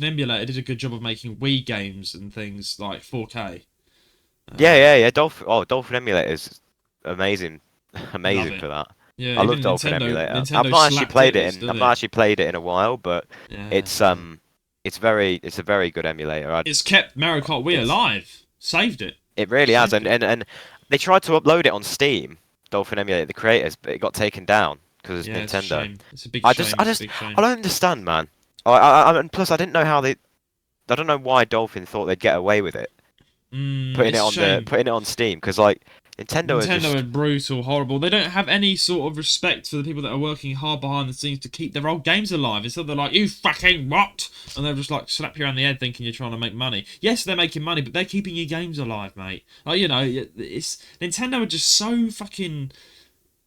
Emulator did a good job of making Wii games and things like 4K. Dolphin Emulator is amazing. Amazing for that. Yeah, I love Dolphin Emulator. Nintendo I've not actually played it in a while, but it's a very good emulator. It's kept Mario Kart Wii alive. Saved it. It really has, and they tried to upload it on Steam, Dolphin Emulator, the creators, but it got taken down because it's Nintendo. It's a big shame. I don't understand, man. And plus, I didn't know how I don't know why Dolphin thought they'd get away with it. Putting it on Steam, because like Nintendo are brutal, horrible. They don't have any sort of respect for the people that are working hard behind the scenes to keep their old games alive. Instead, they're like, "You fucking what?" And they're just like slap you around the head, thinking you're trying to make money. Yes, they're making money, but they're keeping your games alive, mate. Like, it's Nintendo are just so fucking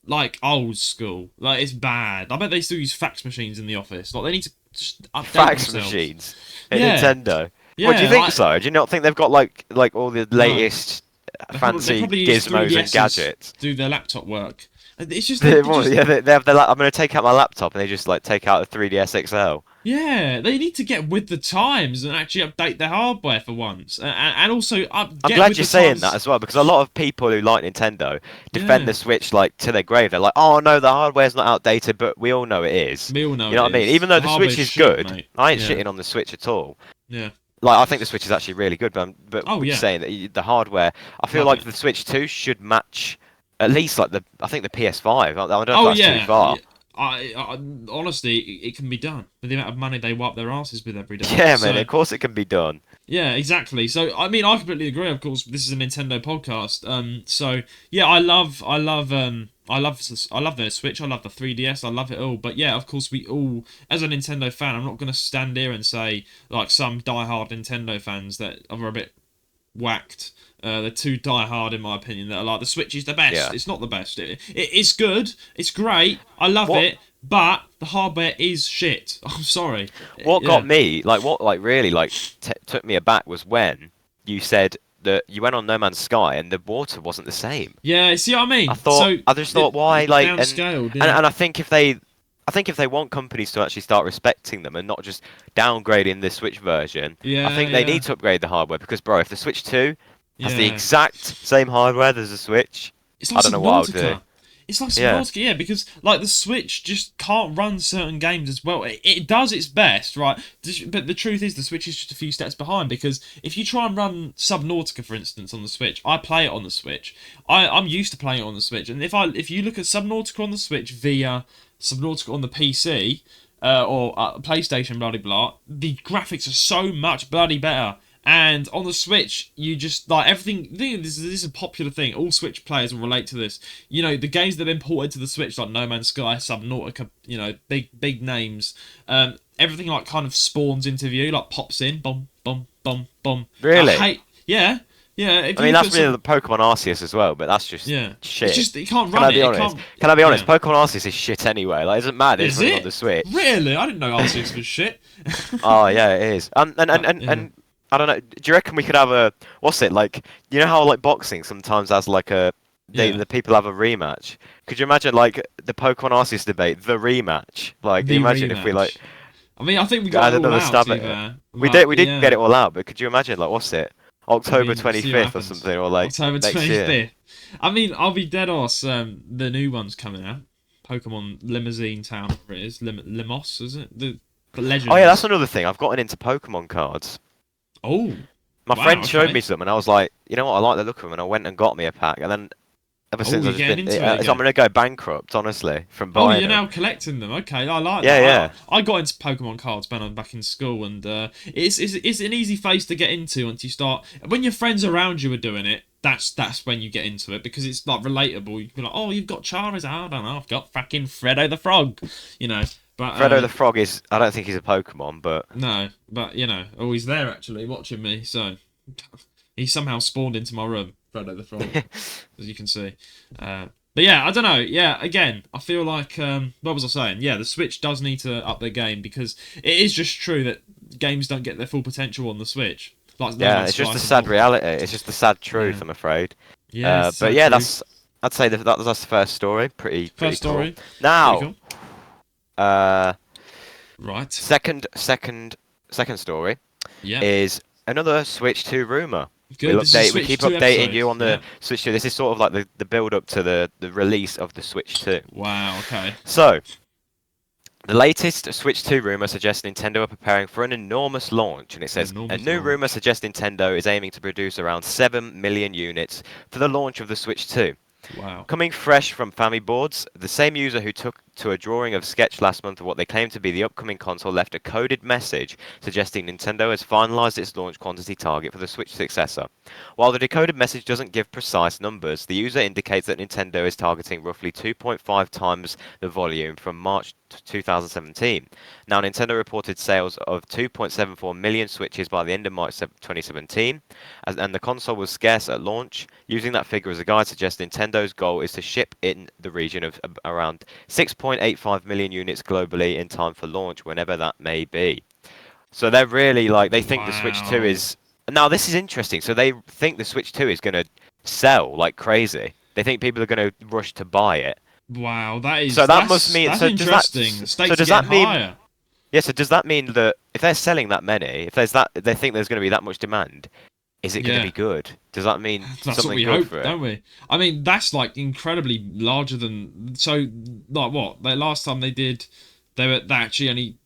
like old school. Like, it's bad. I bet they still use fax machines in the office. Like, they need to just update fax themselves. Machines at Nintendo. Yeah, what do you think so? Do you not think they've got like all the latest fancy gizmos and gadgets? Do their laptop work? It's just they have I'm going to take out my laptop, and they just like take out a 3DS XL. Yeah, they need to get with the times and actually update their hardware for once, and also I'm glad you're saying that as well, because a lot of people who like Nintendo defend the Switch like to their grave. They're like, "Oh no, the hardware's not outdated," but we all know it is. We all know. You know what I mean? Even though the Switch is good, mate. I ain't shitting on the Switch at all. Yeah. Like, I think the Switch is actually really good, but saying that the hardware, I feel like the Switch 2 should match at least like I think the PS5. I don't know if that's too far. I honestly, it can be done with the amount of money they wipe their asses with every day. Yeah, man, of course it can be done. Yeah, exactly. So I mean, I completely agree. Of course, this is a Nintendo podcast. So yeah, I love their Switch. I love the 3DS. I love it all. But yeah, of course, we all, as a Nintendo fan, I'm not going to stand here and say like some diehard Nintendo fans that are a bit whacked. They're too diehard, in my opinion, that are like, the Switch is the best. Yeah. It's not the best. It's good. It's great. I love it. But the hardware is shit. I'm sorry. What got me, really took me aback, was when you said that you went on No Man's Sky and the water wasn't the same. Yeah, see what I mean? I just thought, why? Like, downscaled, and I think if they want companies to actually start respecting them and not just downgrading the Switch version, I think they need to upgrade the hardware, because, bro, if the Switch 2 has the exact same hardware as the Switch, I don't know what I'll do. It's like Subnautica, because like the Switch just can't run certain games as well. It does its best, right? But the truth is, the Switch is just a few steps behind, because if you try and run Subnautica, for instance, on the Switch, I play it on the Switch. I'm used to playing it on the Switch, and if you look at Subnautica on the Switch via Subnautica on the PC or PlayStation, blah blah blah, the graphics are so much bloody better. And on the Switch, you just, like, everything, this is a popular thing, all Switch players will relate to this. The games that have been ported to the Switch, like No Man's Sky, Subnautica, big names, everything, like, kind of spawns into view, like, pops in, boom, boom, boom, boom. Really? Yeah, Yeah, if I you mean, look that's at really the Pokemon Arceus as well, but that's just yeah, shit. it's just you can't Can run I it. be It honest? can't. Can I be honest? Yeah. Pokemon Arceus is shit anyway. Like, it doesn't matter. It's Is running on it the Switch. really? I didn't know Arceus was shit. Oh yeah, it is. But yeah, And I don't know. Do you reckon we could have a what's it like? You know how like boxing sometimes has like a yeah, the people have a rematch. Could you imagine like the Pokemon Arceus debate, the rematch? Like, the imagine if we like rematch. I mean, I think we got had it all another out. To stab be at it. fair, but We did get yeah, it all out, but could you imagine like what's it? I October mean, see what 25th or happens. something, or like October next year. 25th. I mean, I'll be dead arse. The new one's coming out. Pokemon Limousine Town, whatever it is. Limos, is it? The Oh yeah, that's Legends. another thing. I've gotten into Pokemon cards. Oh, My wow. friend showed Okay. me some, and I was like, you know what, I like the look of them, and I went and got me a pack, and then ever Oh, since I've you're just getting been, into it so I'm again. gonna go bankrupt, honestly, from Oh, buying you're them. now collecting them. Okay, I like that. Yeah, yeah. I got into Pokemon cards when I was back in school, and it's an easy phase to get into once you start. When your friends around you are doing it, that's when you get into it because it's like relatable. You can be like, oh, you've got Charizard. I don't know. I've got fucking Freddo the Frog. You know, but Freddo the Frog is, I don't think he's a Pokemon, but no, but oh, he's there actually watching me. So he somehow spawned into my room, Freddo the Frog, as you can see. But yeah, I don't know. Yeah, again, I feel like what was I saying? Yeah, the Switch does need to up their game because it is just true that games don't get their full potential on the Switch. yeah, Like it's just Sky a sad Support. reality. It's just the sad truth, Yeah, I'm afraid. yeah, it's But sad yeah, truth. that's, I'd say that's the first story. Pretty First cool. story, pretty Now, cool. uh, Right. second story Yeah. is another Switch 2 rumor. Good. This is a We Switch keep 2 updating episode. you on the Yeah. Switch 2. This is sort of like the build up to the release of the Switch 2. Wow. Okay. So, the latest Switch 2 rumor suggests Nintendo are preparing for an enormous launch, and it An says a enormous new rumor launch. suggests Nintendo is aiming to produce around 7 million units for the launch of the Switch 2. Wow. Coming fresh from Family Boards, the same user who took to a drawing of Sketch last month of what they claim to be the upcoming console left a coded message suggesting Nintendo has finalized its launch quantity target for the Switch successor. While the decoded message doesn't give precise numbers, the user indicates that Nintendo is targeting roughly 2.5 times the volume from March 2017. Now, Nintendo reported sales of 2.74 million Switches by the end of March 2017, and the console was scarce at launch. Using that figure as a guide suggests Nintendo's goal is to ship in the region of around 6.85 million units globally in time for launch, whenever that may be. So they're really like, they think the Switch 2 Wow. is... Now, this is interesting. So they think the Switch 2 is going to sell like crazy. They think people are going to rush to buy it. Wow. So that must mean... That's So does that... interesting. The So stakes are does getting that mean... higher. Yeah, so does that mean that if they're selling that many, if there's that, they think there's going to be that much demand, is it going to Yeah. be good? Does that mean That's what something we good hope, for it? don't we? I mean, that's like incredibly larger than like what? The last time they actually only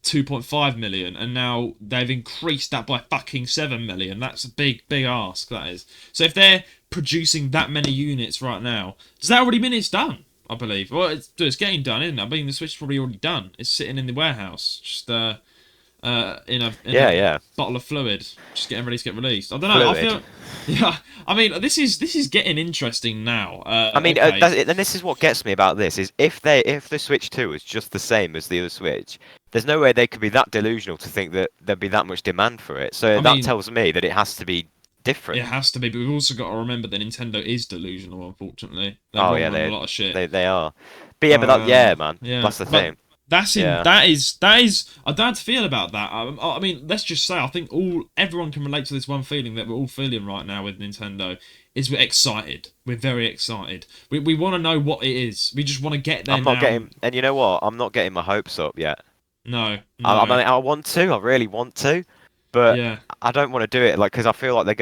2.5 million, and now they've increased that by fucking 7 million. That's a big ask, that is. So if they're producing that many units right now, does that already mean it's done? I believe. Well, it's getting done, isn't it? I mean, the Switch is probably already done. It's sitting in the warehouse, just in a Yeah, yeah. bottle of fluid, just getting ready to get released. I don't know. I Fluid. feel, yeah. I mean, this is getting interesting now. I mean, Okay. and this is what gets me about this is if the Switch 2 is just the same as the other Switch, there's no way they could be that delusional to think that there'd be that much demand for it. So I that mean, tells me that it has to be it different. has to be, but we've also got to remember that Nintendo is delusional. Unfortunately, they're Oh wrong yeah, on a lot of shit. they are. But yeah, yeah, man, Yeah, that's the but thing. that's in Yeah. that is. I don't know how to feel about that. I mean, let's just say I think everyone can relate to this one feeling that we're all feeling right now with Nintendo. Is we're excited. We're very excited. We want to know what it is. We just want to get there I'm not now. getting, and you know what? I'm not getting my hopes up yet. No, I no, mean, I want to, I really want to, but yeah. I don't want to do it like because I feel like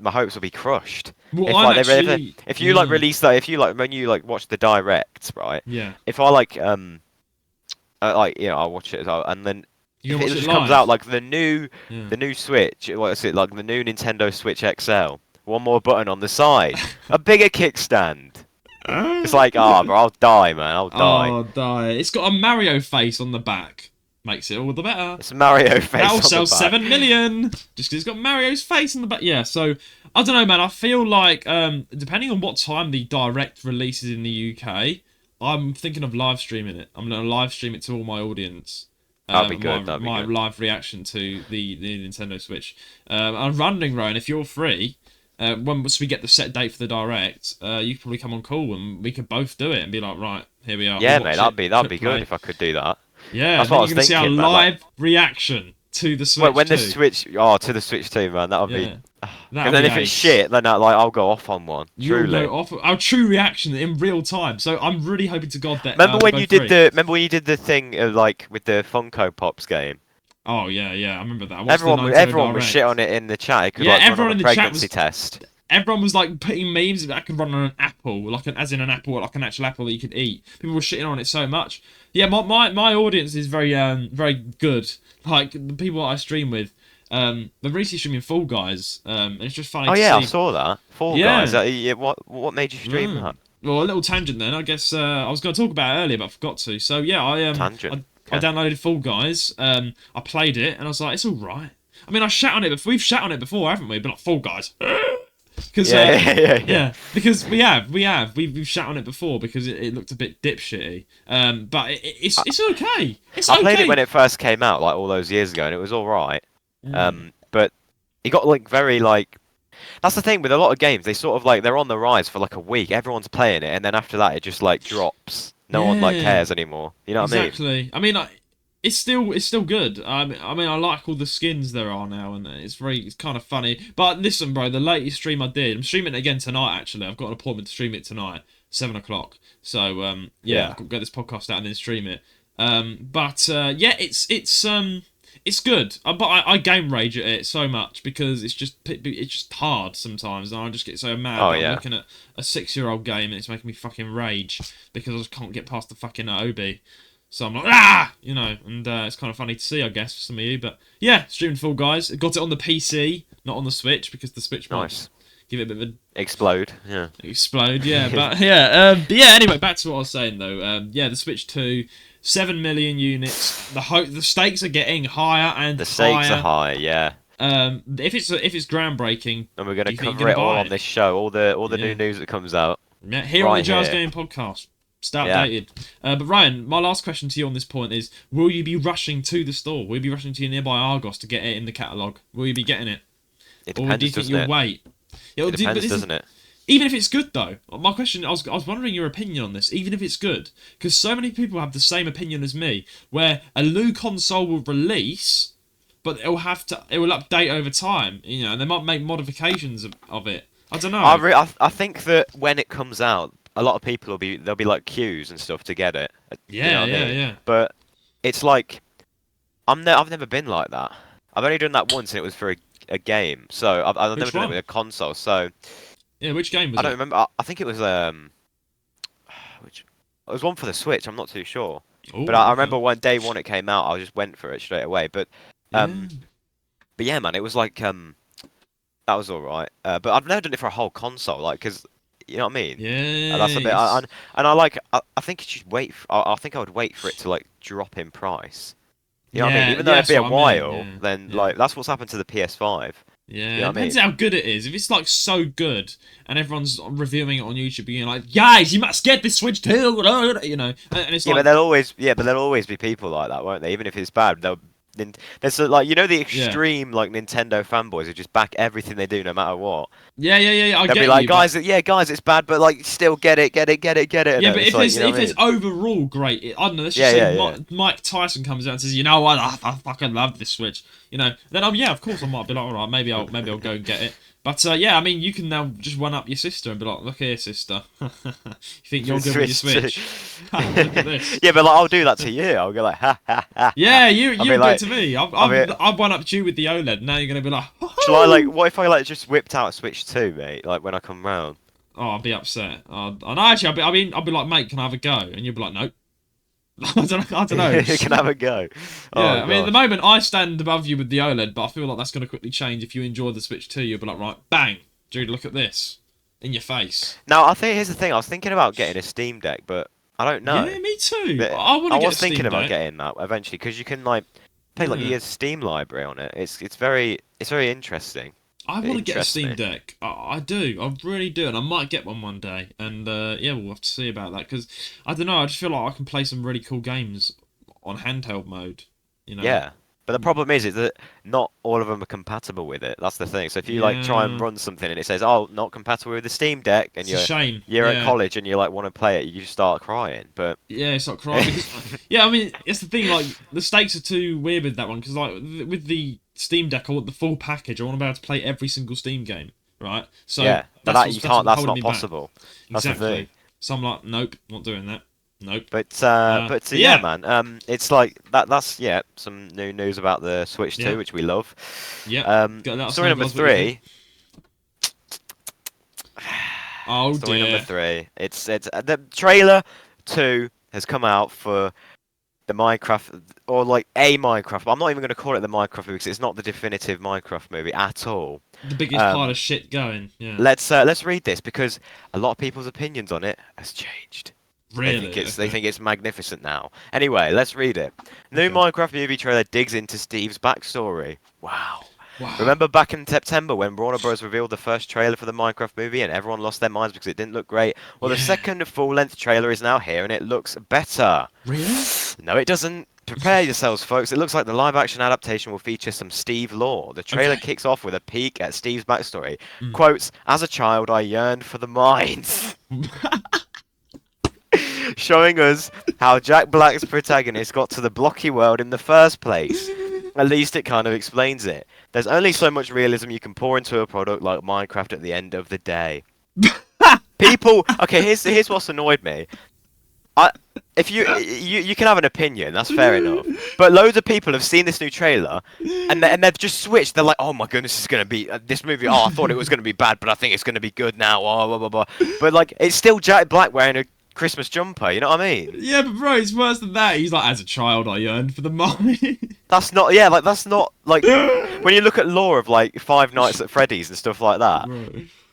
my hopes will be crushed. Well, If I'm like actually. if you like release that, if you like when you like watch the direct, right? Yeah. If I like I'll watch it as well, and then You if gonna it watch it just comes out live? like Yeah. the new Switch, what is it like the new Nintendo Switch XL, one more button on the side, a bigger kickstand. It's like, ah, bro, I'll die, man, I'll die. Oh, die! It's got a Mario face on the back. Makes it all the better. It's Mario That'll face on the sell back. 7 million just because it's got Mario's face in the back. Yeah, so I don't know, man. I feel like depending on what time the direct releases in the UK, I'm thinking of live streaming it. I'm gonna live stream it to all my audience. That'd be good. That'd be my good. live reaction to the Nintendo Switch. I'm running, Ryan. If you're free, once we get the set date for the direct, you could probably come on call and we could both do it and be like, right, here we are. Yeah, We'll mate, watch that'd it, be play. good if I could do that. Yeah, That's then what I you're was gonna see our thinking, man. live reaction to the Switch When 2. the Switch, to the Switch 2, man, that would Yeah, be. that'll Because then be if it's ace. shit, then I'll go off on one. You'll Truly. go off our true reaction in real time. So I'm really hoping to God that. Remember when you did the thing like with the Funko Pops game? Oh yeah, I remember that. Everyone was shit on it in the chat. It could like run on a pregnancy test. Everyone was like putting memes that could run on an apple, as in an apple, like an actual apple that you could eat. People were shitting on it so much. Yeah, my audience is very very good. Like the people I stream with, they're recently streaming Fall Guys. And it's just funny. Oh to yeah, see. I saw that. Fall Guys. What made you stream that? Well, a little tangent then. I guess I was going to talk about it earlier, but I forgot to. So yeah, Tangent. I downloaded Fall Guys. I played it, and I was like, it's all right. I mean, I shat on it, but we've shat on it before, haven't we? But like Fall Guys. Because because we've shat on it before because it looked a bit dipshitty. But it's okay. I played it when it first came out, like all those years ago, and it was all right. But it got like very like. That's the thing with a lot of games. They sort of like they're on the rise for like a week. Everyone's playing it, and then after that, it just like drops. No one like cares anymore. You know what I mean? Exactly. I mean, it's still good. I mean, I like all the skins there are now, and it's kind of funny. But listen, bro, the latest stream I did, I'm streaming it again tonight. Actually, I've got an appointment to stream it tonight, 7 o'clock. So I'll get this podcast out and then stream it. It's good. But I game rage at it so much because it's just hard sometimes, and I just get so mad. I'm looking at a 6-year-old game and it's making me fucking rage because I just can't get past the fucking Obi. So I'm like, and it's kind of funny to see, I guess, for some of you. But yeah, streaming Fall Guys. Got it on the PC, not on the Switch, because the Switch might give it a bit of a... Explode, yeah. But yeah, anyway, back to what I was saying, though. The Switch 2, 7 million units. The stakes are getting higher and higher. The stakes are high, yeah. If it's groundbreaking... And we're going to cover it all on this show, all the new news that comes out. Yeah, here on the Jazz Game Podcast. Start dated. But Ryan, my last question to you on this point is: will you be rushing to the store? Will you be rushing to your nearby Argos to get it in the catalogue? Will you be getting it? It depends, or do you think you'll wait? It depends, doesn't it? Even if it's good, though. My question, I was wondering your opinion on this. Even if it's good, because so many people have the same opinion as me, where a new console will release, but it will update over time. And they might make modifications of it. I don't know. I think that when it comes out, a lot of people there'll be like queues and stuff to get it. Yeah. But it's like I've never been like that. I've only done that once, and it was for a game. So I've never done it with a console. So yeah, which game was it? I don't remember. I think it was it was one for the Switch. I'm not too sure. Ooh, but I remember when day one it came out, I just went for it straight away. But yeah, man, it was like that was all right. But I've never done it for a whole console, like because. You know what I mean? Yeah. And that's a bit. I think you should wait. I think I would wait for it to like drop in price. You know what I mean? Even though it'd be a while, then like that's what's happened to the PS5. Yeah, you know depends how good it is. If it's like so good and everyone's reviewing it on YouTube, being like, "Guys, you must get this Switch too," and it's but there'll always be people like that, won't they? Even if it's bad, there's the extreme like Nintendo fanboys who just back everything they do no matter what. Yeah. They'll be like, guys, it's bad, but like still get it. Yeah, but if it's overall great, I don't know. Let's just say Mike Tyson comes out and says, "You know what? I fucking love this Switch." Then of course I might be like, all right, maybe I'll go and get it. But I mean, you can now just one up your sister and be like, "Look here, sister. You think you're good with your Switch? Look at this." Yeah, but like I'll do that to you. I'll go like, ha ha ha. Yeah, you do it to me. I've one up you with the OLED. Now you're gonna be like, "Ho-ho!" Shall I like? What if I like just whipped out a Switch 2, mate? Like when I come round. Oh, I'll be upset. And actually, I'll be like, "Mate, can I have a go?" And you'll be like, "Nope." I don't know. You can have a go. Yeah, I mean, at the moment, I stand above you with the OLED, but I feel like that's going to quickly change. If you enjoy the Switch 2, you'll be like, right, bang, Jude, look at this. In your face. Now, I think here's the thing. I was thinking about getting a Steam Deck, but I don't know. Yeah, me too. But I want to get a Steam Deck. I was thinking about getting that eventually, because you can, like, play, like, your Steam library on it. It's very interesting. I want to get a Steam Deck. I do. I really do. And I might get one day. And, we'll have to see about that. Because, I don't know, I just feel like I can play some really cool games on handheld mode. You know. Yeah. But the problem is that not all of them are compatible with it. That's the thing. So if you like try and run something and it says, "Oh, not compatible with the Steam Deck," and It's a shame. you're at college and you like want to play it, you just start crying. But yeah, it's not crying. Yeah, I mean, it's the thing. Like the stakes are too weird with that one because like with the Steam Deck, I want the full package. I want to be able to play every single Steam game, right? So yeah, but that's you can't. That's not back. possible. That's the Exactly. thing. So I'm like, nope, not doing that. Nope. But yeah, man. It's like that's some new news about the Switch 2, which we love. Yeah. Story number 3. Oh Story dear. number 3. It's the trailer 2 has come out for the Minecraft, or like a Minecraft. But I'm not even going to call it the Minecraft movie because it's not the definitive Minecraft movie at all. The biggest pile of shit going. Yeah. Let's read this because a lot of people's opinions on it has changed. Really? They think it's magnificent now. Anyway, let's read it. New Minecraft movie trailer digs into Steve's backstory. Wow. Remember back in September when Warner Bros. Revealed the first trailer for the Minecraft movie and everyone lost their minds because it didn't look great? Well, the second full-length trailer is now here and it looks better. Really? No, it doesn't. Prepare yourselves, folks. It looks like the live-action adaptation will feature some Steve lore. The trailer kicks off with a peek at Steve's backstory. Quotes, "As a child, I yearned for the mines." Showing us how Jack Black's protagonist got to the blocky world in the first place. At least it kind of explains it. There's only so much realism you can pour into a product like Minecraft at the end of the day. People, okay, here's what's annoyed me. If you can have an opinion, that's fair enough. But loads of people have seen this new trailer, and they've just switched. They're like, "Oh my goodness, this is gonna be this movie. Oh, I thought it was gonna be bad, but I think it's gonna be good now." Oh, blah blah blah. But like, it's still Jack Black wearing a Christmas jumper. You know what I mean? Yeah, but bro, it's worse than that. He's like, "As a child, I yearned for the mine." That's not. Yeah, like that's not like when you look at lore of like Five Nights at Freddy's and stuff like that. Bro.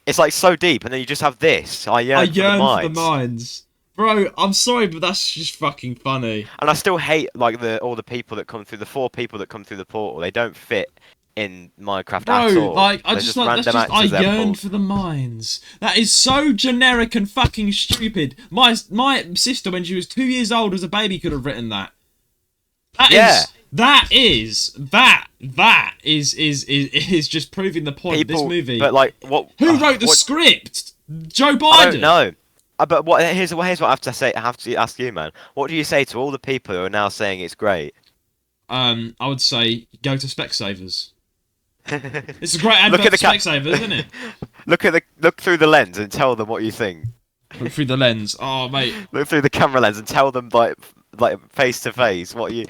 It's like so deep, and then you just have this. I yearn for the mines. Bro, I'm sorry, but that's just fucking funny. And I still hate like all the people that come through the 4 people that come through the portal. They don't fit in Minecraft at all. Like I just like that's just I yearned for the mines. That is so generic and fucking stupid. My sister, when she was 2 years old as a baby, could have written that. That is just proving the point of this movie. But like, what? Who wrote the script? Joe Biden. I don't know. But here's what I have to say. I have to ask you, man. What do you say to all the people who are now saying it's great? I would say go to Specsavers. It's a great advert for Specsavers, isn't it? Look through the lens and tell them what you think. Look through the lens. Oh, mate. Look through the camera lens and tell them like face to face what. Okay,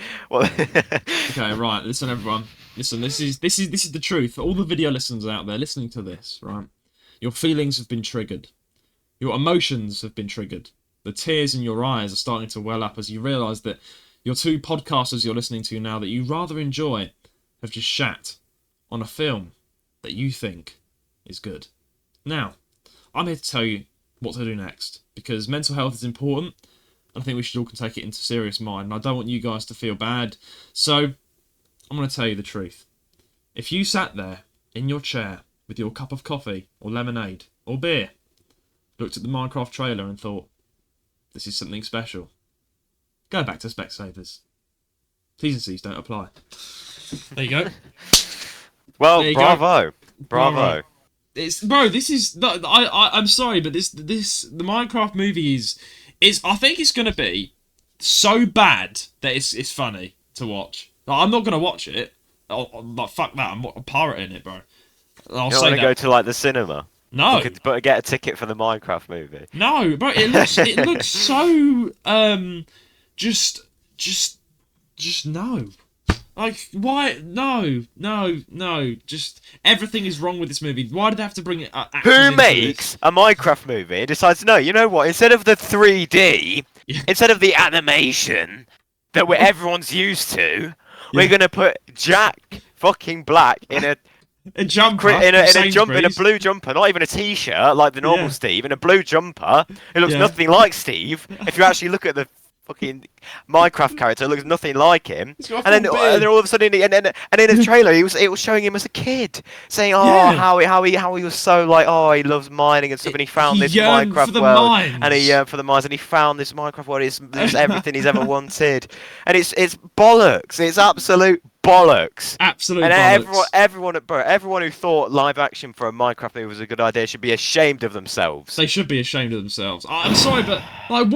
right. Listen, everyone. Listen. This is the truth. All the video listeners out there listening to this, right? Your feelings have been triggered. Your emotions have been triggered. The tears in your eyes are starting to well up as you realise that your 2 podcasters you're listening to now that you rather enjoy have just shat on a film that you think is good. Now, I'm here to tell you what to do next, because mental health is important, and I think we should all take it into serious mind, and I don't want you guys to feel bad, so I'm going to tell you the truth. If you sat there in your chair with your cup of coffee or lemonade or beer, looked at the Minecraft trailer and thought, this is something special, go back to Specsavers. T's and C's don't apply. There you go. Well, bravo. This is I'm sorry, but the Minecraft movie is I think it's gonna be so bad that it's funny to watch. Like, I'm not gonna watch it. Like, fuck that. I'm pirating it, bro. You're not gonna go to like the cinema. No, but get a ticket for the Minecraft movie. No, bro. It looks so just no. Like, why? No. Just everything is wrong with this movie. Why did they have to bring it? Who makes a Minecraft movie and decides, no, you know what? Instead of the 3D, instead of the animation that everyone's used to, we're gonna put Jack fucking Black in a jumper, in a blue jumper, not even a t-shirt like the normal Steve, in a blue jumper. It looks nothing like Steve. If you actually look at the fucking Minecraft character looks nothing like him. He's got a And full then beard. all of a sudden, and in the trailer, it was showing him as a kid, saying, "Oh, Yeah. how he was so like, oh, he loves mining and stuff, and he He found this yearned for Minecraft the world, and he mines. yearned for the mines, and he found this Minecraft world. It's everything he's ever wanted, and it's bollocks. It's absolute bollocks." Absolute And bollocks. everyone who thought live action for a Minecraft movie was a good idea should be ashamed of themselves. They should be ashamed of themselves. I'm sorry, but like,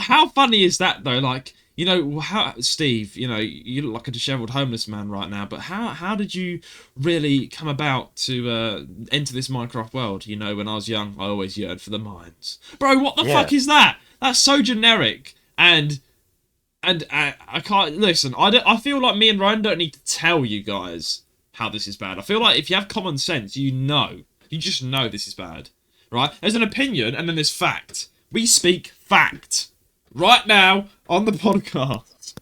how funny is that though? Like, you know, how Steve, you know, you look like a dishevelled homeless man right now. But how did you really come about to enter this Minecraft world? You know, when I was young, I always yearned for the mines, bro. What the fuck is that? That's so generic. And I can't listen. I feel like me and Ryan don't need to tell you guys how this is bad. I feel like if you have common sense, you just know this is bad. Right? There's an opinion and then there's fact. We speak fact. Right now, on the podcast.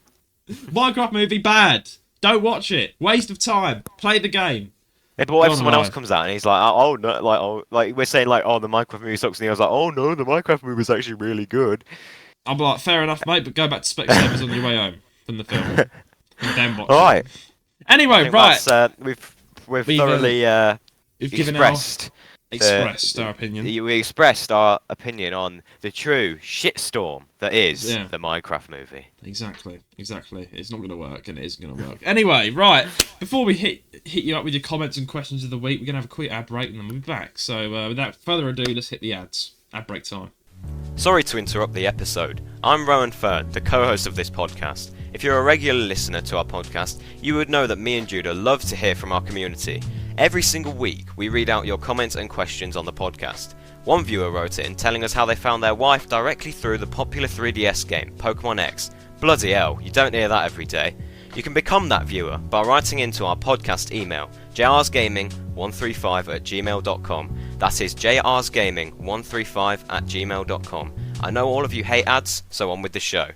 Minecraft movie, bad. Don't watch it. Waste of time. Play the game. Yeah, but what if someone else comes out and he's like, oh no, like we're saying like, oh, the Minecraft movie sucks, and he was like, oh no, the Minecraft movie is actually really good. I'm like, fair enough, mate, but go back to Specsavers on your way home from the film. And then watch All right. it. Anyway, right. We've thoroughly expressed our opinion. We expressed our opinion on the true shitstorm that is the Minecraft movie. Exactly. It's not going to work, and it isn't going to work. Anyway, right. Before we hit you up with your comments and questions of the week, we're going to have a quick ad break, and then we'll be back. So, without further ado, let's hit the ads. Ad break time. Sorry to interrupt the episode. I'm Rowan Fern, the co-host of this podcast. If you're a regular listener to our podcast, you would know that me and Judah love to hear from our community. Every single week, we read out your comments and questions on the podcast. One viewer wrote in telling us how they found their wife directly through the popular 3DS game, Pokemon X. Bloody hell, you don't hear that every day. You can become that viewer by writing into our podcast email, jrsgaming135@gmail.com. That is jrsgaming135@gmail.com. I know all of you hate ads, so on with the show.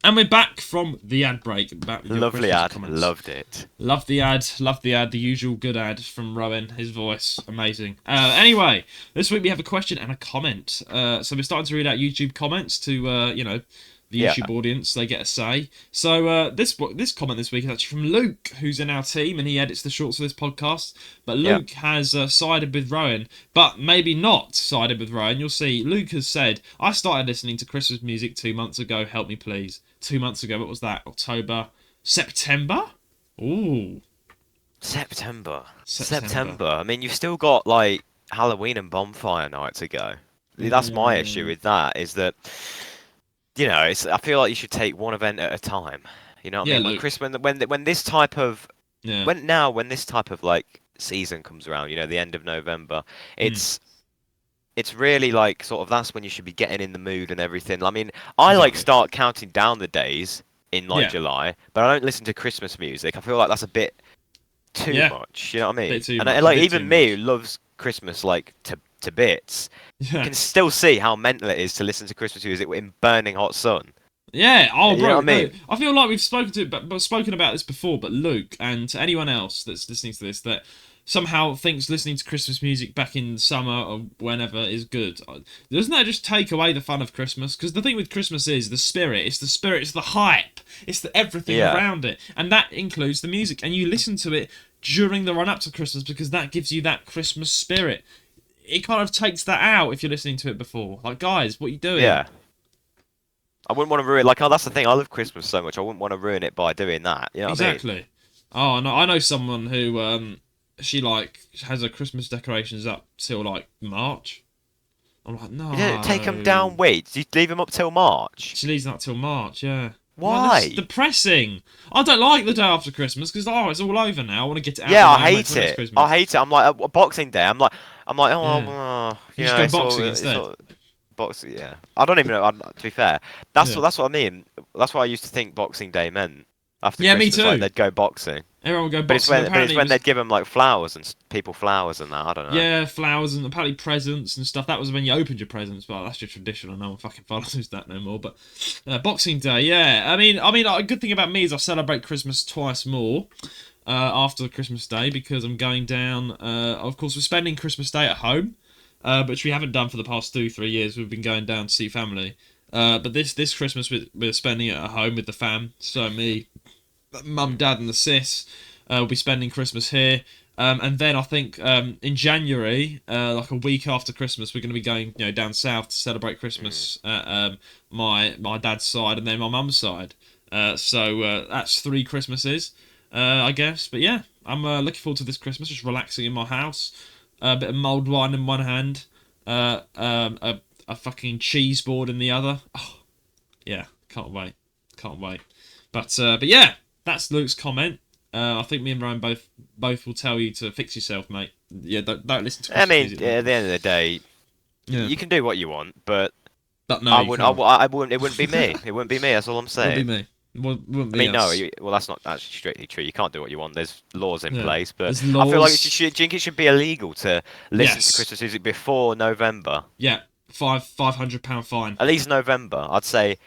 And we're back from the ad break. Lovely ad. Loved it. Love the ad. The usual good ad from Rowan. His voice. Amazing. Anyway, this week we have a question and a comment. So we're starting to read out YouTube comments to, the YouTube audience. They get a say. So this comment this week is actually from Luke, who's in our team, and he edits the shorts for this podcast. But Luke has sided with Rowan, but maybe not sided with Rowan. You'll see. Luke has said, I started listening to Christmas music 2 months ago. Help me, please. 2 months ago. What was that? September? Ooh. September. I mean, you've still got, like, Halloween and Bonfire Night to go. That's my issue with that, is that... You know, I feel like you should take one event at a time. You know what I mean? When Christmas, when this type of when this type of like season comes around, you know, the end of November, it's really like sort of that's when you should be getting in the mood and everything. I mean, I like start counting down the days in like July, but I don't listen to Christmas music. I feel like that's a bit too much. You know what I mean? And like even me who loves Christmas like to bits, can still see how mental it is to listen to Christmas music in burning hot sun. Yeah, bro. You know what I mean? I feel like we've spoken about this before, but Luke, and to anyone else that's listening to this that somehow thinks listening to Christmas music back in summer or whenever is good, doesn't that just take away the fun of Christmas? Because the thing with Christmas is the spirit. It's the hype. It's the everything around it, and that includes the music. And you listen to it during the run up to Christmas because that gives you that Christmas spirit. It kind of takes that out if you're listening to it before. Like, guys, what are you doing? Yeah. I wouldn't want to ruin. Like, that's the thing. I love Christmas so much. I wouldn't want to ruin it by doing that. You know what exactly. I mean? Oh no, I know someone who she like has her Christmas decorations up till like March. I'm like, no. You don't take them down. Wait, you leave them up till March? She leaves them up till March. Yeah. Why? That's depressing. I don't like the day after Christmas because it's all over now. I want to get it out. Yeah, I hate it. I hate it. I'm like Boxing Day. I'm like, you just go boxing instead. Boxing, yeah. I don't even know. To be fair, that's what I mean. That's what I used to think Boxing Day meant. After Christmas, me too. Like, they'd go boxing. Everyone would go boxing. But it's when they'd give them like flowers and people flowers and that. I don't know. Yeah, flowers and apparently presents and stuff. That was when you opened your presents, but that's your tradition. And no one fucking follows that no more. But Boxing Day, yeah. I mean, a good thing about me is I celebrate Christmas twice more. After Christmas Day because I'm going down. Of course, we're spending Christmas Day at home, which we haven't done for the past 2-3 years. We've been going down to see family, But this Christmas we're spending it at home with the fam. So me, mum, dad, and the sis will be spending Christmas here. And then I think in January, like a week after Christmas, we're going to be going down south to celebrate Christmas at my dad's side and then my mum's side. So that's 3 Christmases, I guess. But yeah, I'm looking forward to this Christmas, just relaxing in my house. A bit of mulled wine in one hand, a fucking cheese board in the other. Oh, yeah, can't wait. But yeah, that's Luke's comment. I think me and Ryan both will tell you to fix yourself, mate. Yeah, don't listen to Christmas music, at the end of the day, you can do what you want, but no, I wouldn't. It wouldn't be me. It wouldn't be me. That's all I'm saying. Wouldn't be me. Wouldn't be us. Well, that's not actually strictly true. You can't do what you want. There's laws in place, but There's laws. I feel like do you think it should be illegal to listen to Christmas music before November? Yeah, £500 fine. At least November, I'd say.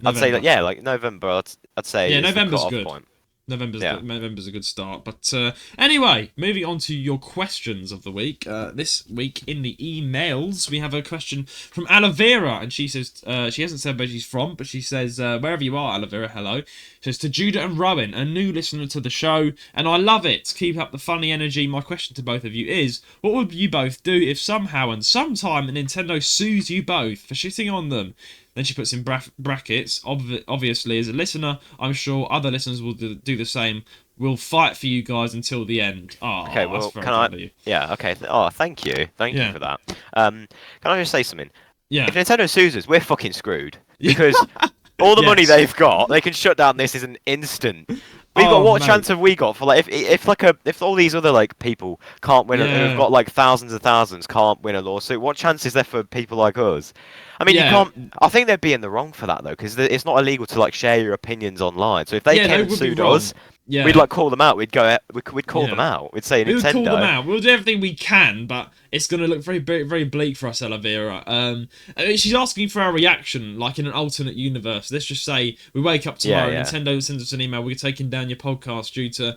November. I'd say that like November. I'd say November's good. Point. November's a good start. But anyway, moving on to your questions of the week. This week in the emails, we have a question from Aloe Vera, and she says she hasn't said where she's from, but she says wherever you are, Aloe Vera, hello. She says to Judah and Roan, a new listener to the show, and I love it. Keep up the funny energy. My question to both of you is, what would you both do if somehow and sometime Nintendo sues you both for shitting on them? Then she puts in brackets, obviously, as a listener, I'm sure other listeners will do the same. We'll fight for you guys until the end. Oh, okay, well, can I... Yeah, okay. Thank you. Thank you for that. Can I just say something? Yeah. If Nintendo sues us, we're fucking screwed. Because all the money they've got, they can shut down this as an instant. What chance have we got for like if all these other like people can't win who've got like thousands and thousands can't win a lawsuit? What chance is there for people like us? I mean, you can't. I think they'd be in the wrong for that though, because it's not illegal to like share your opinions online. So if they came and sued us, we'd like call them out. We'd call them out. We'd say Nintendo. We'd call them out. We'll do everything we can, but it's going to look very, very bleak for us, Aloe Vera. She's asking for our reaction, like in an alternate universe. Let's just say we wake up tomorrow, Nintendo sends us an email, we're taking down your podcast due to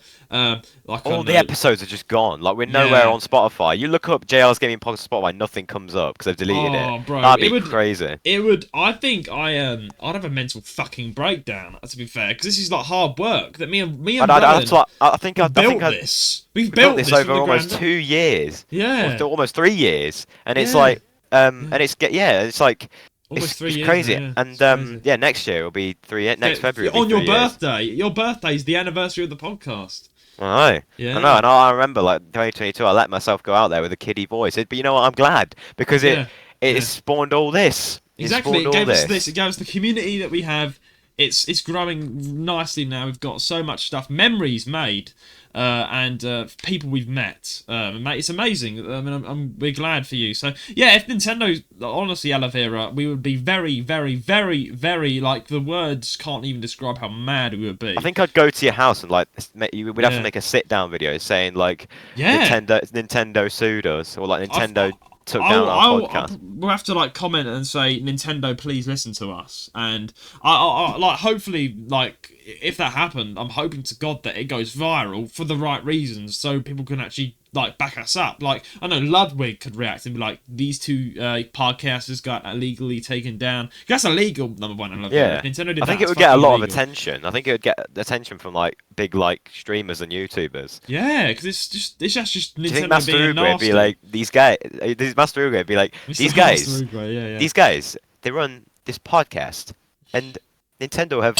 all the episodes are just gone. Like we're nowhere on Spotify. You look up JR's Gaming Podcast Spotify, nothing comes up because they've deleted it. Bro, that'd be crazy. It would. I think I'd have a mental fucking breakdown. To be fair, because this is like hard work that me and I think I've built this. We've built this over almost 2 years. Yeah, almost 3 years, and it's like and it's like almost 3 years. It's crazy. And next year will be 3 years. Next February. On your birthday. Your birthday is the anniversary of the podcast. I know. Yeah. I know. And I remember like 2022. I let myself go out there with a kiddie voice. But you know what? I'm glad because it spawned all this. Exactly. It gave us this. It gave us the community that we have. It's growing nicely now. We've got so much stuff, memories made, and people we've met. It's amazing. I mean, we're glad for you. So yeah, if Nintendo, honestly, Aloe Vera, we would be very, very, very, very like the words can't even describe how mad we would be. I think I'd go to your house and like we'd have to make a sit-down video saying like Nintendo sued us or like Nintendo. Took down our podcast. We'll have to like comment and say Nintendo, please listen to us. And I like hopefully like if that happened, I'm hoping to God that it goes viral for the right reasons, so people can actually like back us up. Like I know Ludwig could react and be like, these two podcasters got illegally taken down. That's illegal. Number one, I love it. Nintendo did. I think it would get a lot of attention. I think it would get attention from like big like streamers and YouTubers. Yeah, because it's just Nintendo. Do you think Master Uruguay would be like these guys? Master Uruguay would be like these guys. These guys. They run this podcast, and Nintendo have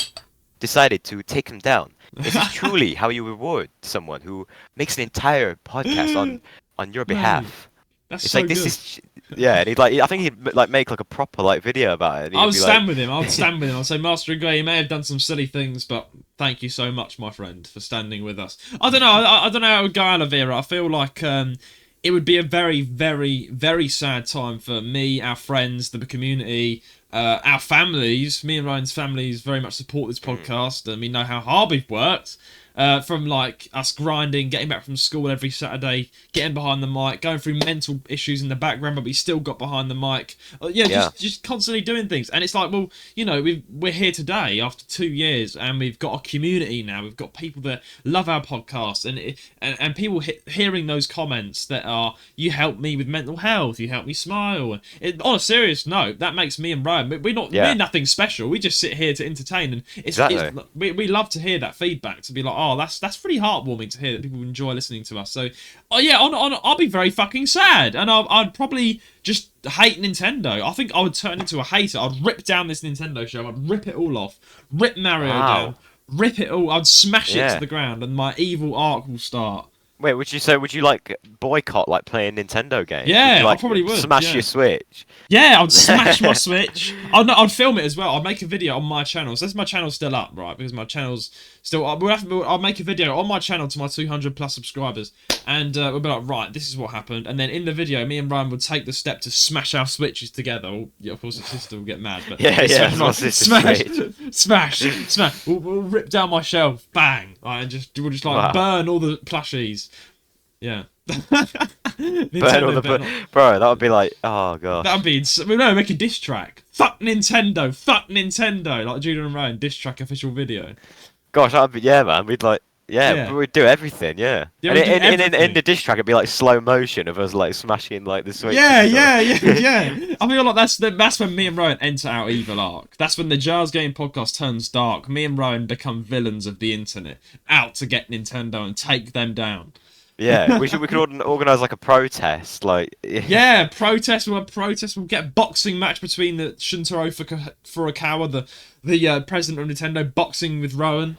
decided to take them down. This is truly how you reward someone who makes an entire podcast on your behalf. That's it's so like good. This is and he'd like I think he'd like make like a proper like video about it. I'll stand with him. I'll stand with him. I'll say, Master Uruguay, you may have done some silly things, but thank you so much, my friend, for standing with us. I don't know. I don't know how it would go, Aloe Vera. I feel like it would be a very, very, very sad time for me, our friends, the community, our families. Me and Ryan's families very much support this podcast, and we know how hard we've worked. from like us grinding, getting back from school every Saturday, getting behind the mic, going through mental issues in the background, but we still got behind the mic. Just constantly doing things. And it's like, well, you know, we're here today after 2 years, and we've got a community now. We've got people that love our podcast, and people hearing those comments that are, you help me with mental health, you help me smile. On a serious note, that makes me and Ryan, we're nothing special. We just sit here to entertain, and we love to hear that feedback, to be like, oh, that's pretty heartwarming to hear that people enjoy listening to us. So, I'll be very fucking sad, and I'd probably just hate Nintendo. I think I would turn into a hater. I'd rip down this Nintendo show. I'd rip it all off. Rip Mario down. Rip it all. I'd smash it to the ground, and my evil arc will start. Wait, would you like boycott like playing Nintendo games? Yeah, I probably would. Smash your Switch. Yeah, I'd smash my Switch. I'd film it as well. I'd make a video on my channel. So my channel's still up, right? Because my channel's still. I'll make a video on my channel to my 200+ subscribers, and we'll be like, right, this is what happened. And then in the video, me and Ryan would take the step to smash our Switches together. Well, yeah, of course, the sister will get mad, but smash. We'll rip down my shelf, bang, right, and we'll just burn all the plushies. Yeah. Burn all the bro, that would be like, oh god. That would be make a diss track. Fuck Nintendo, like Judah and Roan diss track official video. Gosh, that would be, man. We'd like, we'd do everything, and in the diss track, it'd be like slow motion of us like smashing like the Switch. Yeah. I feel like that's when me and Rowan enter our evil arc. That's when the Jars Game podcast turns dark. Me and Rowan become villains of the internet, out to get Nintendo and take them down. Yeah, we could organise like a protest, like protest. We'll get a boxing match between the Shuntaro Furukawa, the president of Nintendo, boxing with Rowan.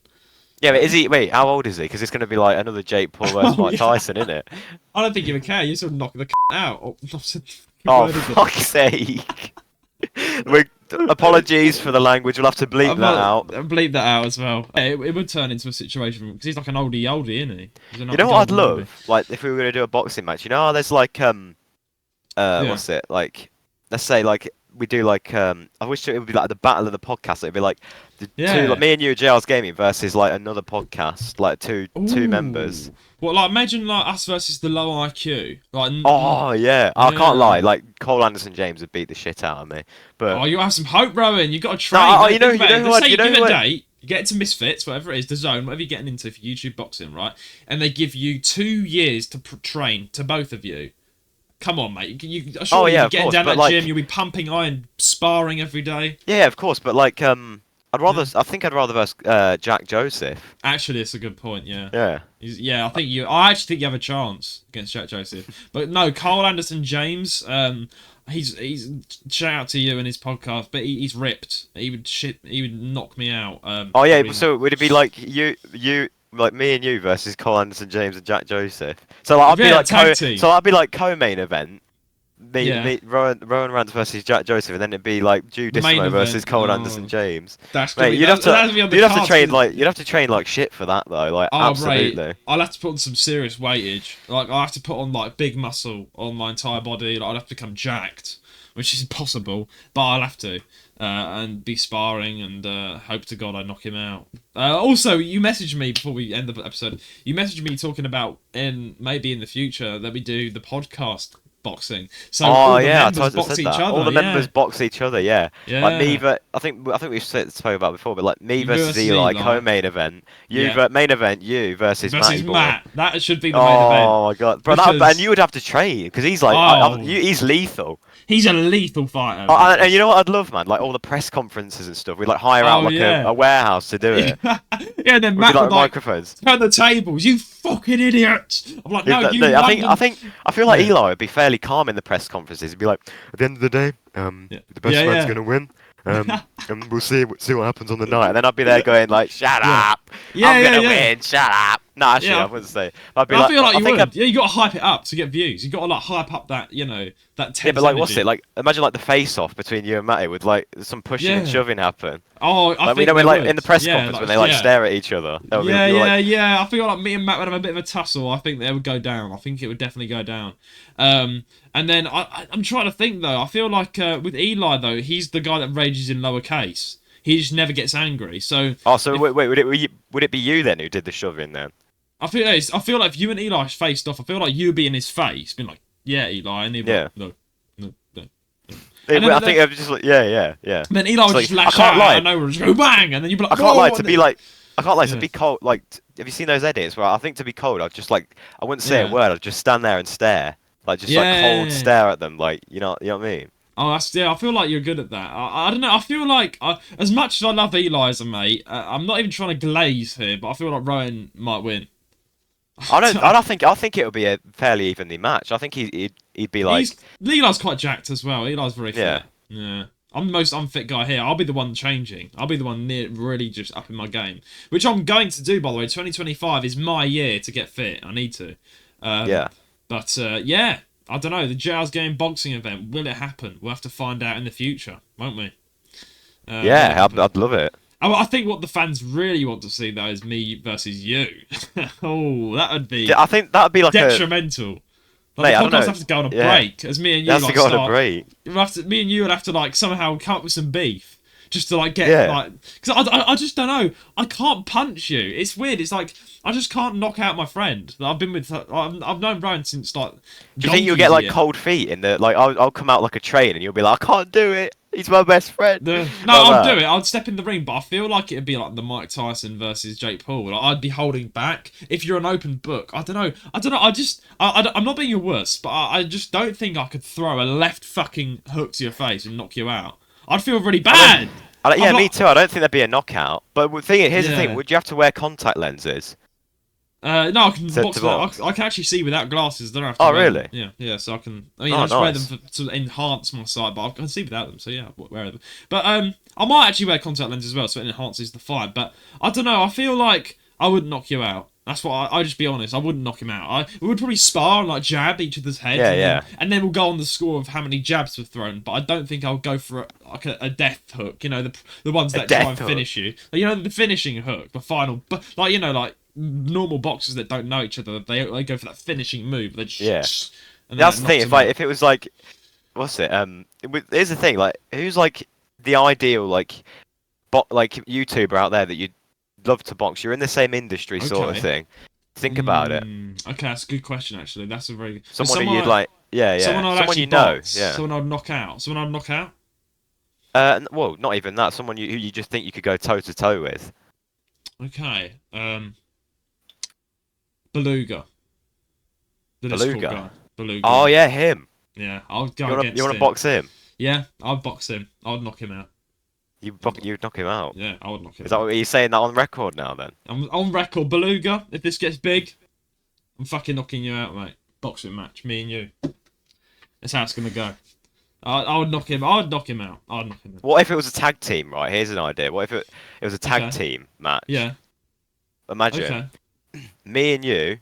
Yeah, but wait, how old is he? Because it's going to be like another Jake Paul versus Mike Tyson, isn't it? I don't think you would care. You sort of knock the out. Fuck's sake! Apologies for the language. We'll have to bleep that out. Bleep that out as well. Yeah, it would turn into a situation because he's like an oldie, isn't he? You know what I'd love? Like if we were going to do a boxing match. You know how there's like what's it like? Let's say like we do like I wish it would be like the battle of the podcast. It'd be like two, like me and you, JR's Gaming versus like another podcast, like two members. Well, like imagine like us versus the low IQ. Like, I can't lie. Like Cole Anderson James would beat the shit out of me. But you have some hope, Rowan. You got to train. You know what? You give a date. You get into Misfits, whatever it is, the Zone, whatever you're getting into for YouTube boxing, right? And they give you 2 years to train, to both of you. Come on, mate. You're getting down that gym. You'll be pumping iron, sparring every day. Yeah, of course. But like, I think I'd rather versus Jack Joseph. Actually, it's a good point. Yeah. I actually think you have a chance against Jack Joseph. But no, Cole Anderson James. He's shout out to you and his podcast, but he's ripped. He would knock me out. So would it be like you like me and you versus Cole Anderson James and Jack Joseph? So like, I'd be like co-main event. Roanrants versus Jack Joseph, and then it'd be like Judissimo versus Cole Anderson James. You'd have to train like shit for that though. Like absolutely. Right. I'll have to put on some serious weightage. Like I have to put on like big muscle on my entire body. Like I'd have to become jacked, which is impossible, but I'll have to. And be sparring and hope to God I knock him out. Also, you messaged me before we end the episode. You messaged me talking about maybe in the future that we do the podcast boxing. So all the members box each other. All the members box each other. Yeah. Like me, I think we've spoke about before, but like me versus Eli, co-main event. Main event. You versus Matt. That should be the main event. Oh my god, bro! And you would have to train because he's like, he's lethal. He's a lethal fighter. And you know what I'd love, man? Like all the press conferences and stuff. We'd like hire out a warehouse to do it. And then Matt would microphones. Turn the tables. You fucking idiot! I'm like, I feel like Eli would be fairly calm in the press conferences. He'd be like, at the end of the day, the best man's gonna win. And we'll see what happens on the night. And then I'd be there going like, shut up! I'm gonna win. Shut up! No, actually, I wouldn't say. I feel like you would. You got to hype it up to get views. You got to like hype up that that tense. Yeah, but like, what's it like? Imagine like the face-off between you and Matty with like some pushing and shoving happen. I think when in the press conference when they stare at each other. I feel like me and Matt would have a bit of a tussle. I think they would go down. I think it would definitely go down. And then I'm trying to think though. I feel like with Eli though, he's the guy that rages in lowercase. he just never gets angry. So wait, would it be you then who did the shoving then? I feel like if you and Eli faced off, I feel like you'd be in his face, being like, "Yeah, Eli," and he'd be like, "No, no, no." I think I'd just like, yeah. Then Eli would just lash out out of nowhere and just go bang, and then you'd be like, I can't lie to be like, to be cold. Like, have you seen those edits? Where I think to be cold, I'd just like, I wouldn't say a word. I'd just stand there and stare, like just like cold stare at them, like you know what I mean? Oh, I feel like you're good at that. I don't know. I feel like as much as I love Eli as a mate, I'm not even trying to glaze here, but I feel like Rowan might win. I think it would be a fairly evenly match. I think he'd be like. Eli's quite jacked as well. Eli's very fit. Yeah. I'm the most unfit guy here. I'll be the one changing. I'll be the one really just upping my game, which I'm going to do, by the way. 2025 is my year to get fit. I need to. But yeah, I don't know. The Jazz Game boxing event, will it happen? We'll have to find out in the future, won't we? I'd love it. I think what the fans really want to see, though, is me versus you. Oh, that would be. I think that would be like detrimental. Like, the podcast have to go on a break, as me and you. Have to go on a break. Me and you would have to like somehow come up with some beef, just to like get like. Because I just don't know. I can't punch you. It's weird. It's like I just can't knock out my friend that I've been with. I've known Rowan since like. Do you think you'll get like cold feet in the like? I'll come out like a train and you'll be like, I can't do it. He's my best friend. No, I'll do it. I'd step in the ring, but I feel like it'd be like the Mike Tyson versus Jake Paul. Like, I'd be holding back. If you're an open book, I don't know. I'm not being your worst, but I just don't think I could throw a left fucking hook to your face and knock you out. I'd feel really bad. Me too. I don't think there'd be a knockout. But here's the thing: would you have to wear contact lenses? No, I can box. I can actually see without glasses. I don't have to wear really? them. Yeah. So I can. I mean, I just wear them to enhance my sight, but I can see without them. So yeah, I wear them. But I might actually wear contact lenses as well, so it enhances the fight. But I don't know. I feel like I wouldn't knock you out. That's what I just be honest. I wouldn't knock him out. We would probably spar and like jab each other's heads. And then we'll go on the score of how many jabs were thrown. But I don't think I'll go for a death hook. You know, the ones that try and finish you. You know, the finishing hook, the final. But like normal boxers that don't know each other, they go for that finishing move. They just, and that's the thing. If it was like, what's it? Here's the thing. Like, who's like the ideal like YouTuber out there that you'd love to box? You're in the same industry, sort of thing. Think about it. Okay, that's a good question. Actually, that's a very someone you'd like. Someone you know. Someone I'd knock out. Well, not even that. Someone who you just think you could go toe to toe with. Okay. Beluga. Beluga. Oh yeah, him. Yeah, I'll go against him. You want to box him? Yeah, I'd box him. I'd knock him out. You'd knock him out? Yeah, I would knock him out. Is that what you're saying that on record now then? I'm on record, Beluga. If this gets big, I'm fucking knocking you out, mate. Boxing match, me and you. That's how it's gonna go. I would knock him. I'd knock him out. What if it was a tag team? Right, here's an idea. What if it was a tag team match? Yeah. Imagine me and you.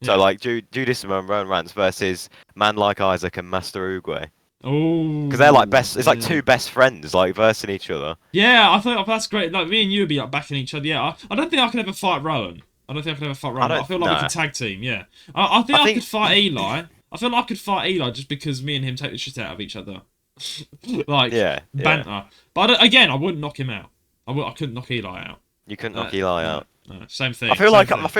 So like Judah and Roanrants versus Man Like Isaac and Master Uguay. Oh. Because they're like best. It's like two best friends like versing each other. Yeah, I thought that's great. Like me and you would be like backing each other. Yeah, I don't think I could ever fight Rowan. I feel like we can tag team. Yeah. I think I could fight Eli. I feel like I could fight Eli just because me and him take the shit out of each other. Like banter. Yeah. But I wouldn't knock him out. I couldn't knock Eli out. You couldn't knock Eli out. No, same thing. I feel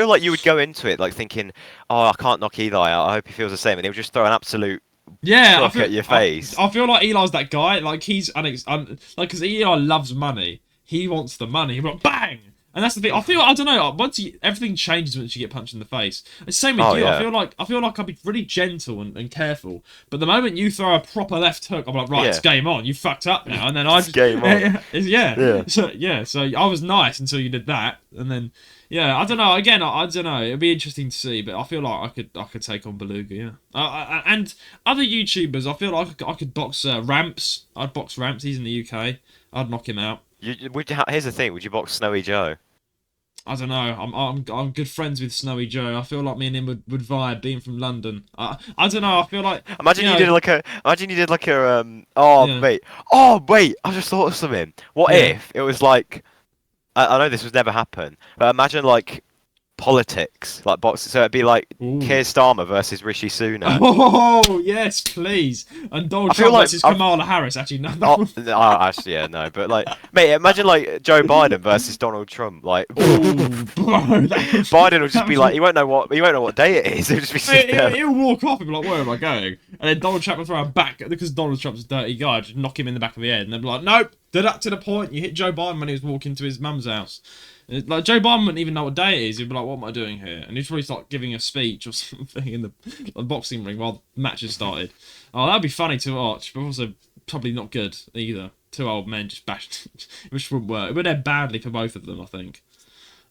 like you would go into it like thinking, oh, I can't knock Eli out. I hope he feels the same, and he'll just throw an absolute truck at your face. I feel like Eli's that guy. Like he's because Eli loves money. He wants the money. He'll be like, bang. And that's the thing. I don't know. Everything changes once you get punched in the face. It's the same with you. Yeah. I feel like I'll be really gentle and careful. But the moment you throw a proper left hook, I'm like, right, it's game on. You fucked up now. And then I just game on. Yeah. So I was nice until you did that, and then I don't know. Again, I don't know. It'd be interesting to see, but I feel like I could take on Beluga. Yeah. And other YouTubers, I feel like I could box Ramps. I'd box Ramps. He's in the UK. I'd knock him out. Here's the thing: would you box Snowy Joe? I don't know. I'm good friends with Snowy Joe. I feel like me and him would vibe, being from London. I don't know. I feel like imagine you did like a wait, I just thought of something. What if it was like I know this would never happen, but imagine like politics, like boxing. So it'd be like Keir Starmer versus Rishi Sunak. Oh yes, please. And Donald Trump versus Kamala Harris. Actually, no. Actually, yeah, no. But like, mate, imagine like Joe Biden versus Donald Trump. Like, Biden will just be like, he won't know what day it is. He'll just be sitting there. He'll walk off and be like, "Where am I going?" And then Donald Trump will throw him back because Donald Trump's a dirty guy. Just knock him in the back of the head, and they'll be like, "Nope, deduct to the point. You hit Joe Biden when he was walking to his mum's house." Like Joe Biden wouldn't even know what day it is. He'd be like, "What am I doing here?" And he'd probably start giving a speech or something in the boxing ring while the matches started. Oh, that'd be funny to watch, but also probably not good either. Two old men just bashed, which wouldn't work. It would end badly for both of them, I think.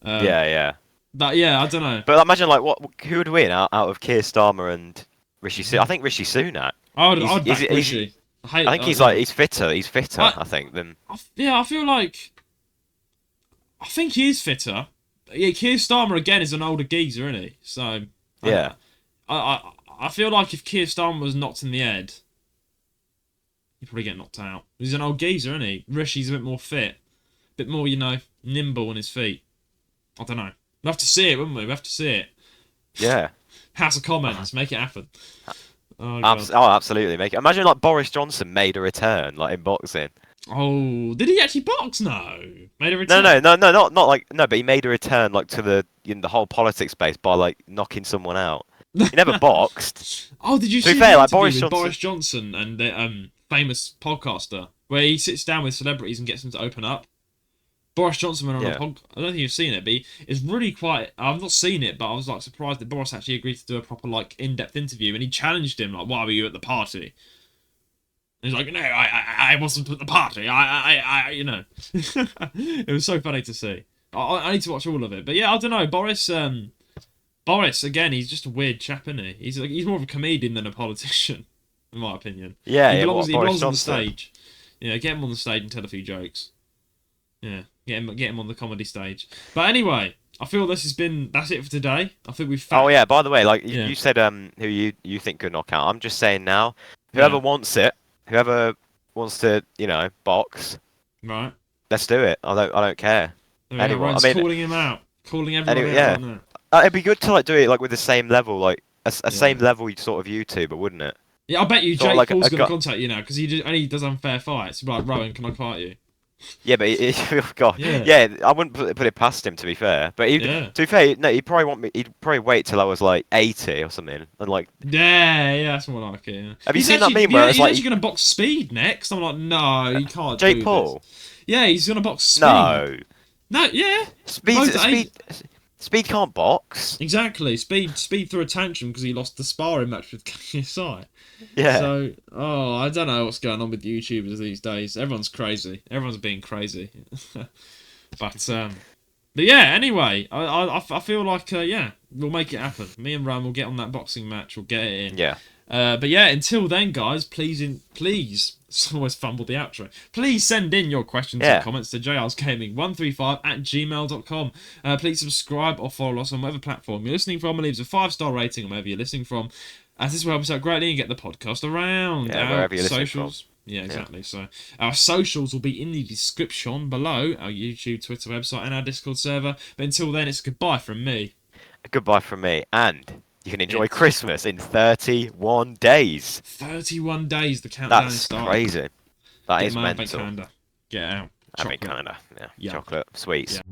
Yeah. But yeah, I don't know. But imagine like who would win out of Keir Starmer and Rishi Sunak? I think Rishi Sunak. I'd back Rishi. I think he's fitter. He's fitter. I think than. I feel like. I think he is fitter. Yeah, Keir Starmer again is an older geezer, isn't he? So yeah, I feel like if Keir Starmer was knocked in the head, he'd probably get knocked out. He's an old geezer, isn't he? Rishi's a bit more fit, a bit more, nimble on his feet. I don't know. We'll have to see it, wouldn't we? We have to see it. Yeah. House of Comments, make it happen. Absolutely, make it. Imagine like Boris Johnson made a return, like in boxing. Oh, did he actually box? No, made a return. No, not like no, but he made a return like to the the whole politics space by like knocking someone out. He never boxed. Oh, did you see fair, the like Boris Johnson and the famous podcaster where he sits down with celebrities and gets them to open up? Boris Johnson went on a podcast. I don't think you've seen it, but it's really quite. I've not seen it, but I was like surprised that Boris actually agreed to do a proper like in-depth interview, and he challenged him like, "Why were you at the party?" And he's like, "No, I wasn't at the party. It was so funny to see. I need to watch all of it, but yeah, I don't know. Boris again, he's just a weird chap, isn't he? He's more of a comedian than a politician, in my opinion. Yeah, he belongs on the stage. Yeah, get him on the stage and tell a few jokes. Yeah, get him on the comedy stage. But anyway, I feel that's it for today. I think we've. Oh yeah, by the way, like you said, who you think could knock out? I'm just saying now, whoever wants to, box. Right. Let's do it. I don't care. Anyone. Calling him out, calling everyone out. Yeah. It'd be good to like do it like with the same level, like a same level sort of YouTuber, wouldn't it? Yeah, I bet you Jake Paul's going to contact you now because he does unfair fights. He'd be like, Rowan, can I fight you? Yeah, but I wouldn't put it past him, to be fair. But to be fair, no, he'd probably wait till I was like 80 or something, and like. Yeah, that's more like it. Yeah. Have you seen that meme where it's like he's actually going to box Speed next? I'm like, no, you can't. Jake Paul. Yeah, he's going to box Speed. No, yeah. Speed can't box. Exactly. Speed threw a tantrum because he lost the sparring match with KSI. Yeah. So, I don't know what's going on with YouTubers these days. Everyone's crazy. Everyone's being crazy. But yeah. Anyway, I feel like we'll make it happen. Me and Ram will get on that boxing match. We'll get it in. Yeah. But yeah, until then, guys, please. Always fumbled the outro. Please send in your questions and comments to jlsgaming135@gmail.com. Please subscribe or follow us on whatever platform you're listening from and leave us a 5-star rating on wherever you're listening from, as this will help us out greatly and get the podcast around. Yeah, wherever you're listening from. Yeah, exactly. So our socials will be in the description below, our YouTube, Twitter, website, and our Discord server. But until then, it's goodbye from me. Goodbye from me, and you can enjoy Christmas in 31 days. 31 days, the countdown starts. That's crazy. That is mental. Get out. Chocolate. Yeah. Chocolate, sweets. Yeah.